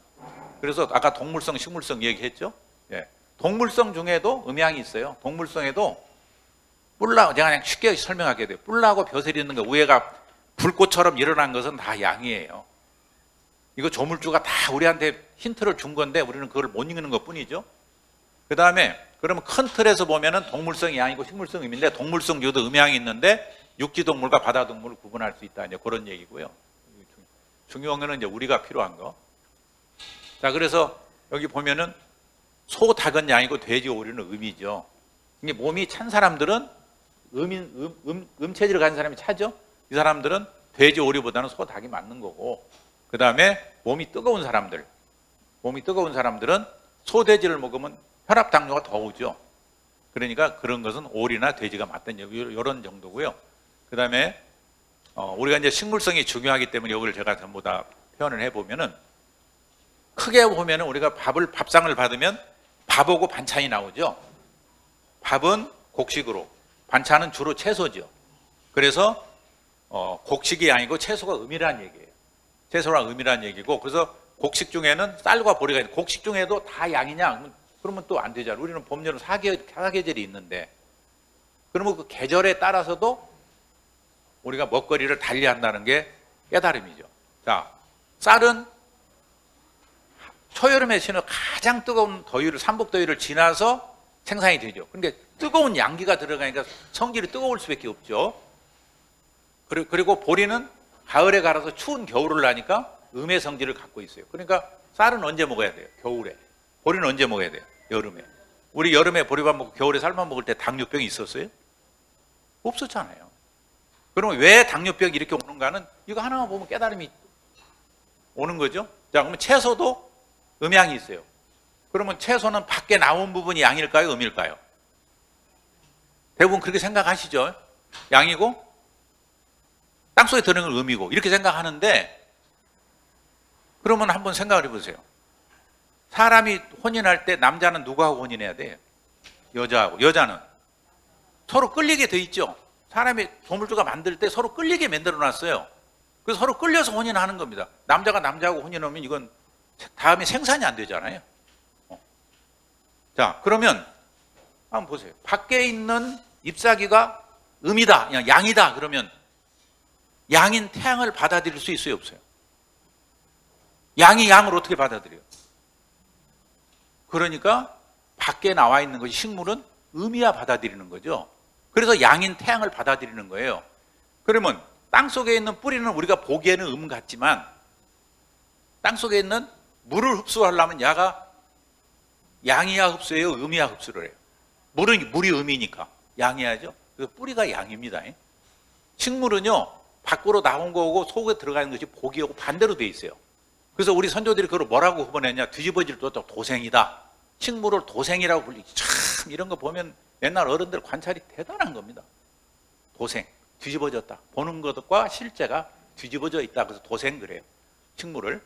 그래서 아까 동물성, 식물성 얘기했죠. 예. 동물성 중에도 음양이 있어요. 동물성에도 제가 그냥 쉽게 설명하게 돼요. 뿔나고 벼슬이 있는 거 위에가 불꽃처럼 일어난 것은 다 양이에요. 이거 조물주가 다 우리한테 힌트를 준 건데 우리는 그걸 못 읽는 것 뿐이죠. 그 다음에 그러면 큰 틀에서 보면은 동물성이 양이고 식물성 음인데 동물성 중에도 음양이 있는데 육지동물과 바다동물을 구분할 수 있다. 이제 그런 얘기고요. 중요한 거는 이제 우리가 필요한 거. 자, 그래서 여기 보면은 소, 닭은 양이고 돼지, 오리는 음이죠. 이게 몸이 찬 사람들은 음체질을 가진 사람이 차죠. 이 사람들은 돼지, 오리보다는 소, 닭이 맞는 거고, 그 다음에 몸이 뜨거운 사람들은 소돼지를 먹으면 혈압 당뇨가 더 오죠. 그러니까 그런 것은 오리나 돼지가 맞던 이런 정도고요. 그 다음에 우리가 이제 식물성이 중요하기 때문에 이걸 제가 전부 다 표현을 해보면은 크게 보면은 우리가 밥상을 받으면 밥하고 반찬이 나오죠. 밥은 곡식으로, 반찬은 주로 채소죠. 그래서 곡식이 아니고 채소가 음이라는 얘기예요. 채소랑 음이라는 얘기고, 그래서 곡식 중에는 쌀과 보리가 있는데 곡식 중에도 다 양이냐? 그러면 또 안 되잖아요. 우리는 봄, 여름 사계절이 있는데, 그러면 그 계절에 따라서도 우리가 먹거리를 달리한다는 게 깨달음이죠. 자, 쌀은 초여름에 쉬는 가장 뜨거운 더위를, 삼복더위를 지나서 생산이 되죠. 그러니까 뜨거운 양기가 들어가니까 성질이 뜨거울 수밖에 없죠. 그리고 보리는 가을에 갈아서 추운 겨울을 나니까 음의 성질을 갖고 있어요. 그러니까 쌀은 언제 먹어야 돼요? 겨울에. 보리는 언제 먹어야 돼요? 여름에. 우리 여름에 보리밥 먹고 겨울에 삶아 먹을 때 당뇨병이 있었어요? 없었잖아요. 그러면 왜 당뇨병이 이렇게 오는가는 이거 하나만 보면 깨달음이 오는 거죠. 자, 그러면 채소도 음양이 있어요. 그러면 채소는 밖에 나온 부분이 양일까요? 음일까요? 대부분 그렇게 생각하시죠? 양이고 땅속에 들어있는 건 음이고 이렇게 생각하는데, 그러면 한번 생각을 해보세요. 사람이 혼인할 때 남자는 누구하고 혼인해야 돼요? 여자하고. 여자는 서로 끌리게 돼 있죠. 사람이 조물주가 만들 때 서로 끌리게 만들어 놨어요. 그래서 서로 끌려서 혼인하는 겁니다. 남자가 남자하고 혼인하면 이건 다음에 생산이 안 되잖아요. 자, 그러면 한번 보세요. 밖에 있는 잎사귀가 음이다, 그냥 양이다 그러면 양인 태양을 받아들일 수 있어요, 없어요? 양이 양을 어떻게 받아들여요? 그러니까 밖에 나와 있는 것이 식물은 음이야 받아들이는 거죠. 그래서 양인 태양을 받아들이는 거예요. 그러면 땅속에 있는 뿌리는 우리가 보기에는 음 같지만 땅속에 있는 물을 흡수하려면 야가 양이야 흡수해요, 음이야 흡수를 해요? 물이 음이니까 양이야죠. 그래서 뿌리가 양입니다. 식물은요, 밖으로 나온 거고 속에 들어가는 것이 복이고 반대로 돼 있어요. 그래서 우리 선조들이 그걸 뭐라고 후번했냐? 뒤집어질 때 도생이다. 식물을 도생이라고 불리지. 참 이런 거 보면 옛날 어른들 관찰이 대단한 겁니다. 도생, 뒤집어졌다. 보는 것과 실제가 뒤집어져 있다. 그래서 도생 그래요. 식물을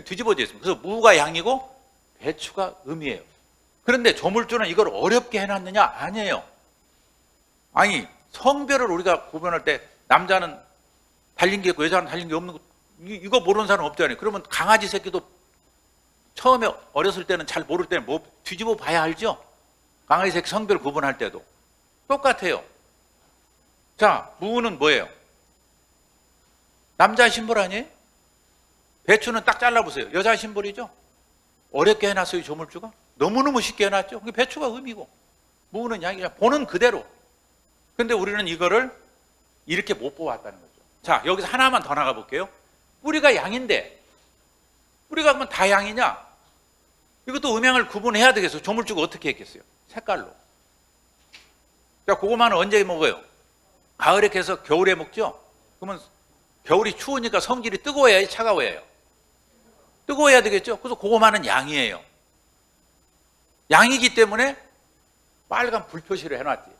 뒤집어져 있습니다. 그래서 무가 양이고 배추가 음이에요. 그런데 조물주는 이걸 어렵게 해놨느냐? 아니에요. 아니, 성별을 우리가 구분할 때 남자는 달린 게 있고 여자는 달린 게 없는 거, 이거 모르는 사람 없잖아요. 그러면 강아지 새끼도 처음에 어렸을 때는 잘 모를 때는 뭐 뒤집어 봐야 알죠? 강아지 새끼 성별 구분할 때도 똑같아요. 자, 무는 뭐예요? 남자 심벌 아니에요? 배추는 딱 잘라보세요. 여자 심벌이죠? 어렵게 해놨어요, 조물주가. 너무너무 쉽게 해놨죠. 배추가 음이고 무는 양이야. 보는 그대로. 근데 우리는 이거를 이렇게 못 보았다는 거죠. 자, 여기서 하나만 더 나가 볼게요. 뿌리가 양인데 뿌리가 그러면 다 양이냐? 이것도 음양을 구분해야 되겠어요. 조물주가 어떻게 했겠어요? 색깔로. 자, 고구마는 언제 먹어요? 가을에 캐서 겨울에 먹죠? 그러면 겨울이 추우니까 성질이 뜨거워야 해요, 차가워야 해요? 뜨거워야 되겠죠? 그래서 고구마는 양이에요. 양이기 때문에 빨간 불표시를 해놨지.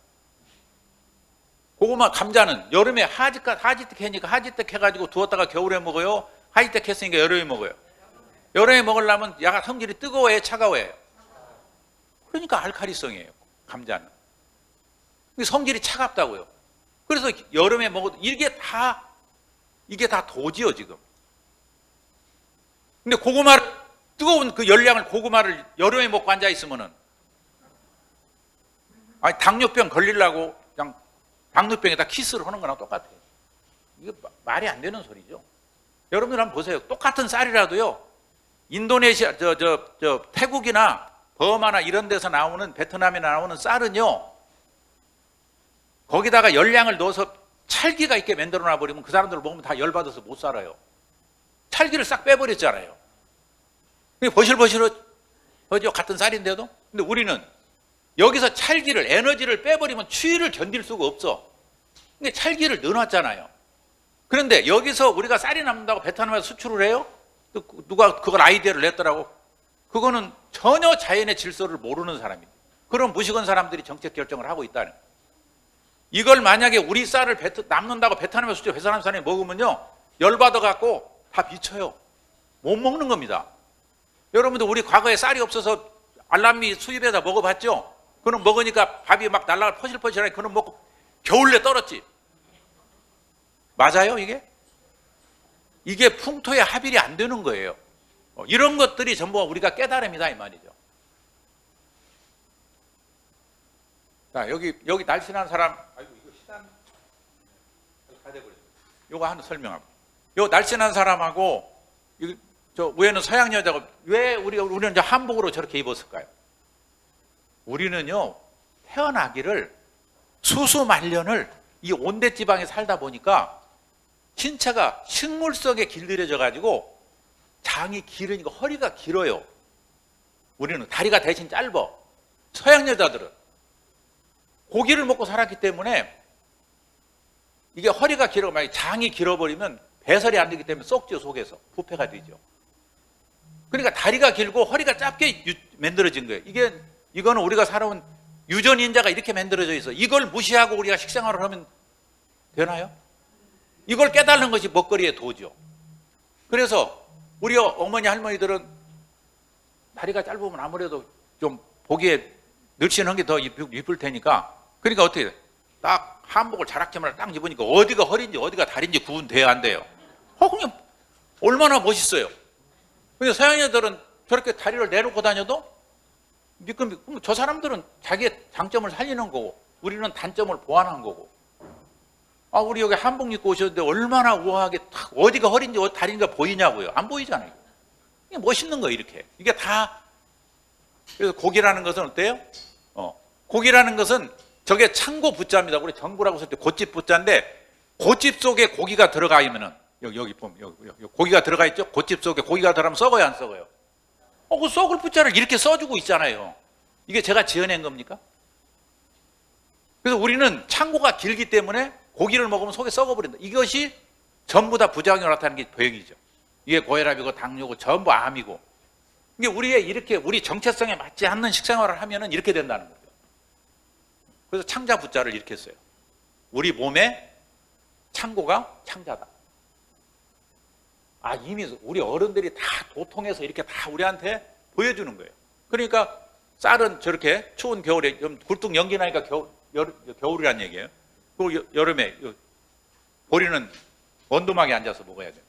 고구마, 감자는 여름에 하지떡 해니까 하지떡 해가지고 두었다가 겨울에 먹어요? 하지떡 했으니까 여름에 먹어요? 여름에 먹으려면 야가 성질이 뜨거워야 차가워야. 그러니까 알칼리성이에요, 감자는. 성질이 차갑다고요. 그래서 여름에 먹어도 이게 다 도지요, 지금. 근데 고구마를, 뜨거운 그 열량을 고구마를 여름에 먹고 앉아있으면은, 아니, 당뇨병 걸리려고 그냥 당뇨병에다 키스를 하는 거랑 똑같아요. 이거 말이 안 되는 소리죠. 여러분들 한번 보세요. 똑같은 쌀이라도요, 인도네시아, 태국이나 버마나 이런 데서 나오는, 베트남에 나오는 쌀은요, 거기다가 열량을 넣어서 찰기가 있게 만들어 놔버리면 그 사람들 먹으면 다 열받아서 못 살아요. 찰기를 싹 빼버렸잖아요. 버실버실하죠, 같은 쌀인데도. 근데 우리는 여기서 찰기를, 에너지를 빼버리면 추위를 견딜 수가 없어. 근데 찰기를 넣어놨잖아요. 그런데 여기서 우리가 쌀이 남는다고 베트남에서 수출을 해요? 또 누가 그걸 아이디어를 냈더라고. 그거는 전혀 자연의 질서를 모르는 사람입니다. 그런 무식한 사람들이 정책 결정을 하고 있다는 거예요. 이걸 만약에 우리 쌀을 남는다고 베트남에서 수출, 베트남 사람이 먹으면요, 열받아갖고 다 미쳐요. 못 먹는 겁니다. 여러분들 우리 과거에 쌀이 없어서 알람미 수입해서 먹어봤죠? 그는 먹으니까 밥이 막 날라가 퍼실퍼실하게 그는 먹고 겨울내 떨었지. 맞아요, 이게? 이게 풍토의 합일이 안 되는 거예요. 이런 것들이 전부 우리가 깨달음이다, 이 말이죠. 자, 여기 날씬한 사람, 아이고, 이거 시간 다 돼버렸어요. 요거 하나 설명하고. 요 날씬한 사람하고, 저 위에는 서양 여자고, 왜 우리는 이제 한복으로 저렇게 입었을까요? 우리는요, 태어나기를 수수말년을 이 온대 지방에 살다 보니까 신체가 식물성에 길들여져 가지고 장이 길으니까 허리가 길어요. 우리는 다리가 대신 짧아. 서양 여자들은 고기를 먹고 살았기 때문에 이게 허리가 길어, 만약에 장이 길어버리면 배설이 안 되기 때문에 썩죠, 속에서. 부패가 되죠. 그러니까 다리가 길고 허리가 짧게 만들어진 거예요. 이거는 우리가 살아온 유전인자가 이렇게 만들어져 있어. 이걸 무시하고 우리가 식생활을 하면 되나요? 이걸 깨달는 것이 먹거리의 도죠. 그래서 우리 어머니 할머니들은 다리가 짧으면 아무래도 좀 보기에 늘씬한 게 더 이쁠 테니까, 그러니까 어떻게 돼? 딱 한복을 자락점을 딱 입으니까 어디가 허리인지 어디가 다리인지 구분돼야 안 돼요. 그냥 얼마나 멋있어요. 근데 서양 애들은 저렇게 다리를 내놓고 다녀도 미끌미끌. 저 사람들은 자기의 장점을 살리는 거고 우리는 단점을 보완한 거고. 우리 여기 한복 입고 오셨는데 얼마나 우아하게 탁 어디가 허리인지 어디 다리인가 보이냐고요. 안 보이잖아요. 이게 멋있는 거예요, 이렇게. 이게 다. 그래서 고기라는 것은 어때요? 고기라는 것은 저게 창고 부자입니다. 우리 정부라고 쓸 때 고집 부자인데, 고집 속에 고기가 들어가 있면은 여기 보면 여기 고기가 들어가 있죠. 고집 속에 고기가 들어가면 썩어요, 안 썩어요? 그 썩을 부자를 이렇게 써주고 있잖아요. 이게 제가 지어낸 겁니까? 그래서 우리는 창고가 길기 때문에 고기를 먹으면 속에 썩어버린다. 이것이 전부 다 부작용을 나타내는 게 병이죠. 이게 고혈압이고 당뇨고 전부 암이고. 이게 우리 정체성에 맞지 않는 식생활을 하면은 이렇게 된다는 거죠. 그래서 창자 부자를 이렇게 써요. 우리 몸에 창고가 창자다. 이미 우리 어른들이 다 도통해서 이렇게 다 우리한테 보여주는 거예요. 그러니까 쌀은 저렇게 추운 겨울에 좀 굴뚝 연기 나니까 겨울이란 얘기예요. 그리고 여름에 보리는 원두막에 앉아서 먹어야 돼요.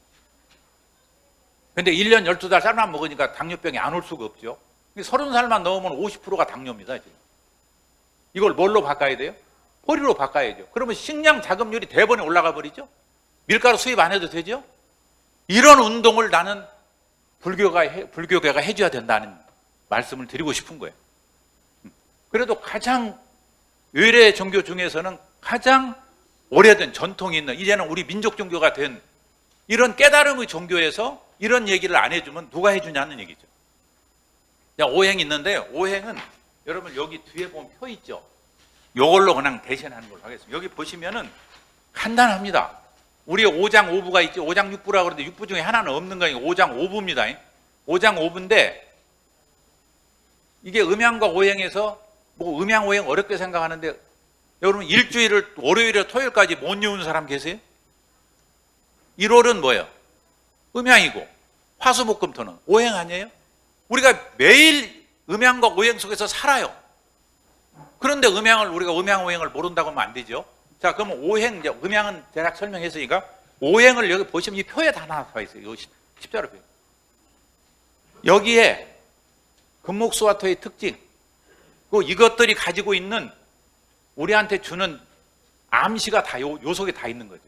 근데 1년 12달 쌀만 먹으니까 당뇨병이 안 올 수가 없죠. 30살만 넘으면 50%가 당뇨입니다, 지금. 이걸 뭘로 바꿔야 돼요? 보리로 바꿔야죠. 그러면 식량 자급률이 대번에 올라가 버리죠. 밀가루 수입 안 해도 되죠. 이런 운동을 나는 불교계가 해줘야 된다는 말씀을 드리고 싶은 거예요. 그래도 가장 외래 종교 중에서는 가장 오래된 전통이 있는, 이제는 우리 민족 종교가 된 이런 깨달음의 종교에서 이런 얘기를 안 해주면 누가 해주냐는 얘기죠. 오행이 있는데, 오행은 여러분 여기 뒤에 보면 표 있죠. 이걸로 그냥 대신하는 걸로 하겠습니다. 여기 보시면은 간단합니다. 우리 5장 5부가 있죠. 5장 6부라고 그러는데 6부 중에 하나는 없는 거예요. 5장 5부입니다. 5장 5부인데 이게 음양과 오행에서 음양 오행 어렵게 생각하는데, 여러분 일주일을 월요일에 토요일까지 못 외우는 사람 계세요? 1월은 뭐예요? 음양이고 화수목금토는 오행 아니에요? 우리가 매일 음양과 오행 속에서 살아요. 그런데 우리가 음양 오행을 모른다고 하면 안 되죠. 자, 그러면 오행, 음양은 대략 설명했으니까 오행을 여기 보시면 이 표에 다 나와 있어요. 십자로 표. 여기에 금목수화토의 특징, 그리고 이것들이 가지고 있는 우리한테 주는 암시가 다 요 속에 다 있는 거죠.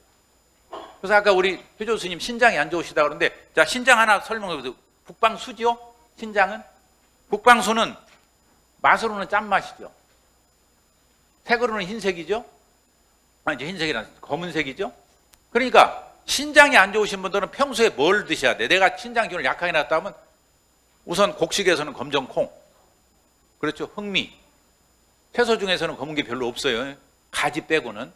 그래서 아까 우리 효조 스님 신장이 안 좋으시다 그러는데, 자, 신장 하나 설명해보세요. 북방수죠? 신장은? 북방수는 맛으로는 짠맛이죠. 색으로는 흰색이죠. 이제 흰색이란 검은색이죠. 그러니까 신장이 안 좋으신 분들은 평소에 뭘 드셔야 돼? 내가 신장 기운을 약하게 놨다면 우선 곡식에서는 검정콩, 그렇죠? 흑미. 채소 중에서는 검은 게 별로 없어요. 가지 빼고는.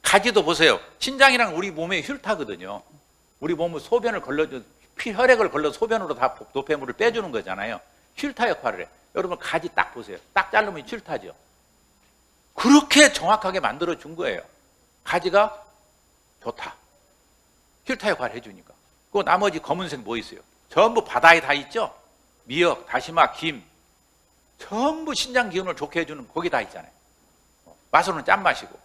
가지도 보세요. 신장이랑 우리 몸에 휠타거든요. 우리 몸은 소변을 걸러줘, 혈액을 걸러 소변으로 다 노폐물을 빼주는 거잖아요. 휠타 역할을 해. 여러분 가지 딱 보세요. 딱 자르면 휠타죠. 그렇게 정확하게 만들어 준 거예요. 가지가 좋다. 휠타 역할을 해주니까. 그 나머지 검은색 뭐 있어요? 전부 바다에 다 있죠? 미역, 다시마, 김. 전부 신장 기운을 좋게 해주는 거기 다 있잖아요. 맛으로는 짠맛이고.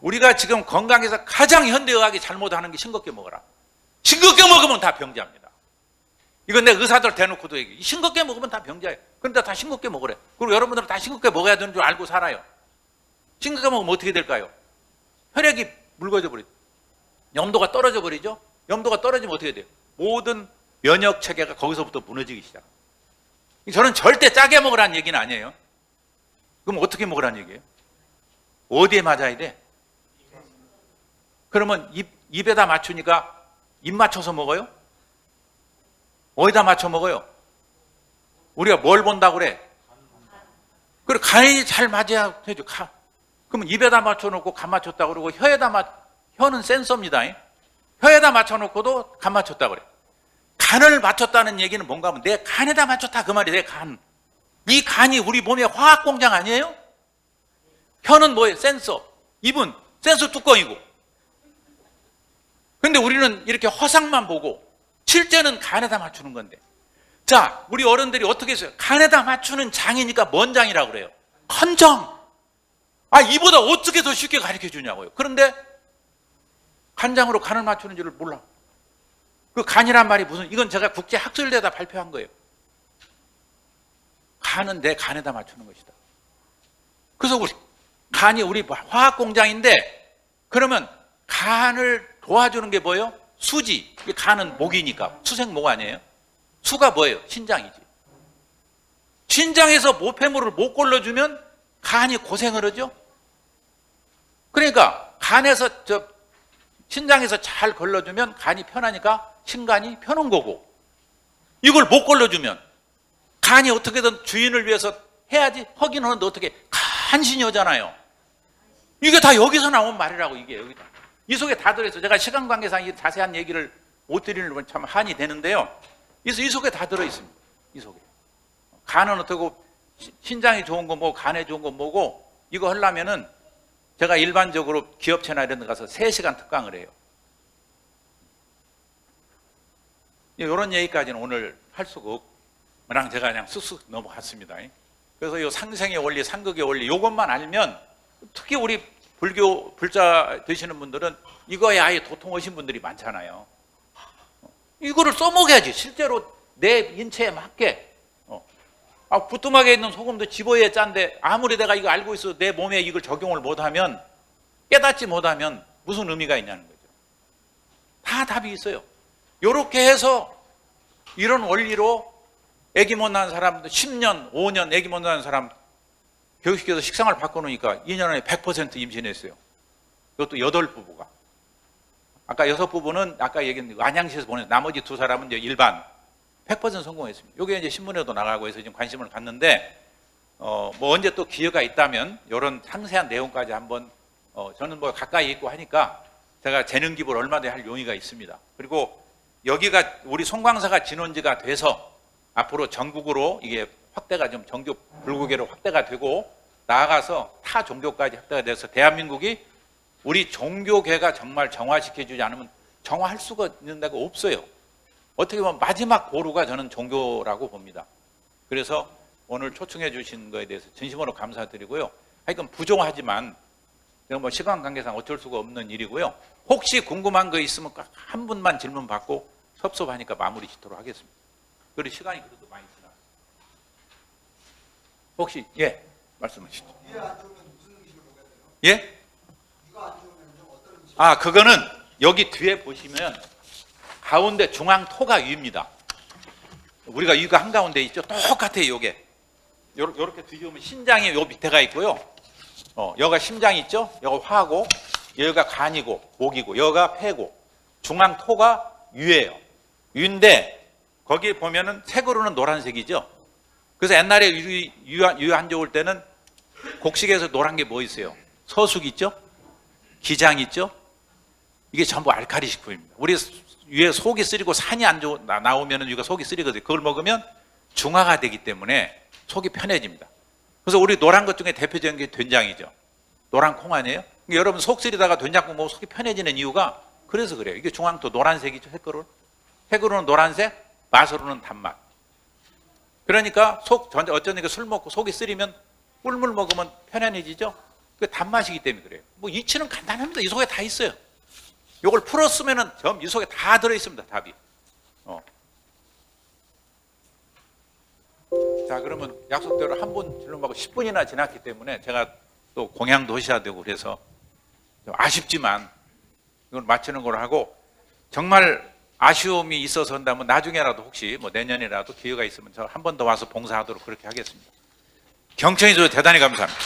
우리가 지금 건강에서 가장 현대의학이 잘못하는 게 싱겁게 먹어라. 싱겁게 먹으면 다 병자입니다. 이건 내 의사들 대놓고도 얘기해. 싱겁게 먹으면 다 병자예요. 그런데 다 싱겁게 먹으래. 그리고 여러분들은 다 싱겁게 먹어야 되는 줄 알고 살아요. 싱겁게 먹으면 어떻게 될까요? 혈액이 묽어져 버리죠. 염도가 떨어져 버리죠. 염도가 떨어지면 어떻게 돼요? 모든 면역 체계가 거기서부터 무너지기 시작합니다. 저는 절대 짜게 먹으라는 얘기는 아니에요. 그럼 어떻게 먹으라는 얘기예요? 어디에 맞아야 돼? 그러면 입에다 맞추니까 입 맞춰서 먹어요? 어디다 맞춰 먹어요? 우리가 뭘 본다고 그래? 그리고 간이 잘 맞아야 되죠. 그러면 입에다 맞춰놓고 간 맞췄다 그러고 혀는 센서입니다. 혀에다 맞춰놓고도 간 맞췄다 그래. 간을 맞췄다는 얘기는 뭔가 하면 내 간에다 맞췄다 그 말이에요. 내 간. 이 간이 우리 몸의 화학 공장 아니에요? 혀는 뭐예요? 센서. 입은 센서 뚜껑이고. 근데 우리는 이렇게 허상만 보고 실제는 간에다 맞추는 건데. 자, 우리 어른들이 어떻게 했어요? 간에다 맞추는 장이니까 뭔 장이라고 그래요? 간장. 이보다 어떻게 더 쉽게 가르쳐 주냐고요. 그런데 간장으로 간을 맞추는 줄을 몰라. 그 간이란 말이 이건 제가 국제학술대에다 발표한 거예요. 간은 내 간에다 맞추는 것이다. 그래서 간이 우리 화학공장인데, 그러면 간을 도와주는 게 뭐예요? 수지. 간은 목이니까 수생목 아니에요? 수가 뭐예요? 신장이지. 신장에서 모폐물을 못 걸러주면 간이 고생을 하죠. 그러니까 간에서 신장에서 잘 걸러주면 간이 편하니까 신간이 편한 거고, 이걸 못 걸러주면 간이 어떻게든 주인을 위해서 해야지 하긴 하는데 어떻게 간신히 하잖아요. 이게 다 여기서 나온 말이라고. 이게 여기다. 이 속에 다 들어있어요. 제가 시간 관계상 자세한 얘기를 못 드리는 건 참 한이 되는데요. 이 속에 다 들어있습니다. 이 속에. 간은 어떻고 신장이 좋은 거 뭐고 간에 좋은 거 뭐고, 이거 하려면은 제가 일반적으로 기업체나 이런 데 가서 3시간 특강을 해요. 이런 얘기까지는 오늘 할 수가 없고, 그냥 제가 그냥 쑥쑥 넘어갔습니다. 그래서 이 상생의 원리, 상극의 원리, 이것만 알면, 특히 우리 불자 되시는 분들은 이거에 아예 도통하신 분들이 많잖아요. 이거를 써먹어야지. 실제로 내 인체에 맞게. 부뚜막에 있는 소금도 집어야 짠데, 아무리 내가 이거 알고 있어도 내 몸에 이걸 적용을 못하면, 깨닫지 못하면 무슨 의미가 있냐는 거죠. 다 답이 있어요. 이렇게 해서 이런 원리로 아기 못 낳은 사람도 10년, 5년 아기 못 낳은 사람 교육시켜서 식상을 바꿔놓으니까 2년 안에 100% 임신했어요. 이것도 8부부가. 아까 6부부는 아까 얘기했는데 안양시에서 보낸 나머지 2사람은 이제 일반 100% 성공했습니다. 이게 이제 신문에도 나가고 해서 지금 관심을 갖는데, 뭐 언제 또 기회가 있다면 이런 상세한 내용까지 한번, 저는 뭐 가까이 있고 하니까 제가 재능 기부를 얼마든지 할 용의가 있습니다. 그리고 여기가 우리 송광사가 진원지가 돼서 앞으로 전국으로 이게 확대가 좀 정교 불교계로 확대가 되고 나아가서 타 종교까지 확대가 돼서 대한민국이 우리 종교계가 정말 정화시켜주지 않으면 정화할 수가 있는 데가 없어요. 어떻게 보면 마지막 보루가 저는 종교라고 봅니다. 그래서 오늘 초청해 주신 거에 대해서 진심으로 감사드리고요. 하여간 부족하지만 뭐 시간 관계상 어쩔 수가 없는 일이고요. 혹시 궁금한 거 있으면 꼭 한 분만 질문 받고 섭섭하니까 마무리 짓도록 하겠습니다. 그리고 시간이 그래도 많이 지났어요. 혹시 말씀하시죠. 이해 안 좋으면 무슨 음식을 먹어야 돼요? 예? 이거 안 좋으면 어떤 음식? 그거는 여기 뒤에 보시면 가운데 중앙 토가 위입니다. 우리가 위가 한가운데 있죠? 똑같아요, 요게. 요렇게 뒤집으면 신장이 요 밑에가 있고요. 여기가 심장이 있죠? 여기가 화고, 여기가 간이고, 목이고, 여기가 폐고, 중앙 토가 위예요. 위인데, 거기 보면은 색으로는 노란색이죠? 그래서 옛날에 위 안 좋을 때는 곡식에서 노란 게 뭐 있어요? 서숙 있죠? 기장 있죠? 이게 전부 알칼리 식품입니다. 우리 위에 속이 쓰리고 산이 나오면 위가 속이 쓰리거든요. 그걸 먹으면 중화가 되기 때문에 속이 편해집니다. 그래서 우리 노란 것 중에 대표적인 게 된장이죠. 노란 콩 아니에요? 그러니까 여러분 속 쓰리다가 된장국 먹으면 속이 편해지는 이유가 그래서 그래요. 이게 중앙도 노란색이죠. 색으로는 노란색, 맛으로는 단맛. 그러니까 어쩌니까 술 먹고 속이 쓰리면 꿀물 먹으면 편안해지죠. 그 단맛이기 때문에 그래요. 뭐 이치는 간단합니다. 이 속에 다 있어요. 요걸 풀었으면은 이 속에 다 들어있습니다. 답이. 자, 그러면 약속대로 한 분 질문하고 10분이나 지났기 때문에 제가 또 공양도 하셔야 되고 그래서 좀 아쉽지만 이걸 마치는 걸로 하고, 정말 아쉬움이 있어서 한다면 나중에라도 혹시 뭐 내년이라도 기회가 있으면 저 한 번 더 와서 봉사하도록 그렇게 하겠습니다. 경청해 주셔서 대단히 감사합니다.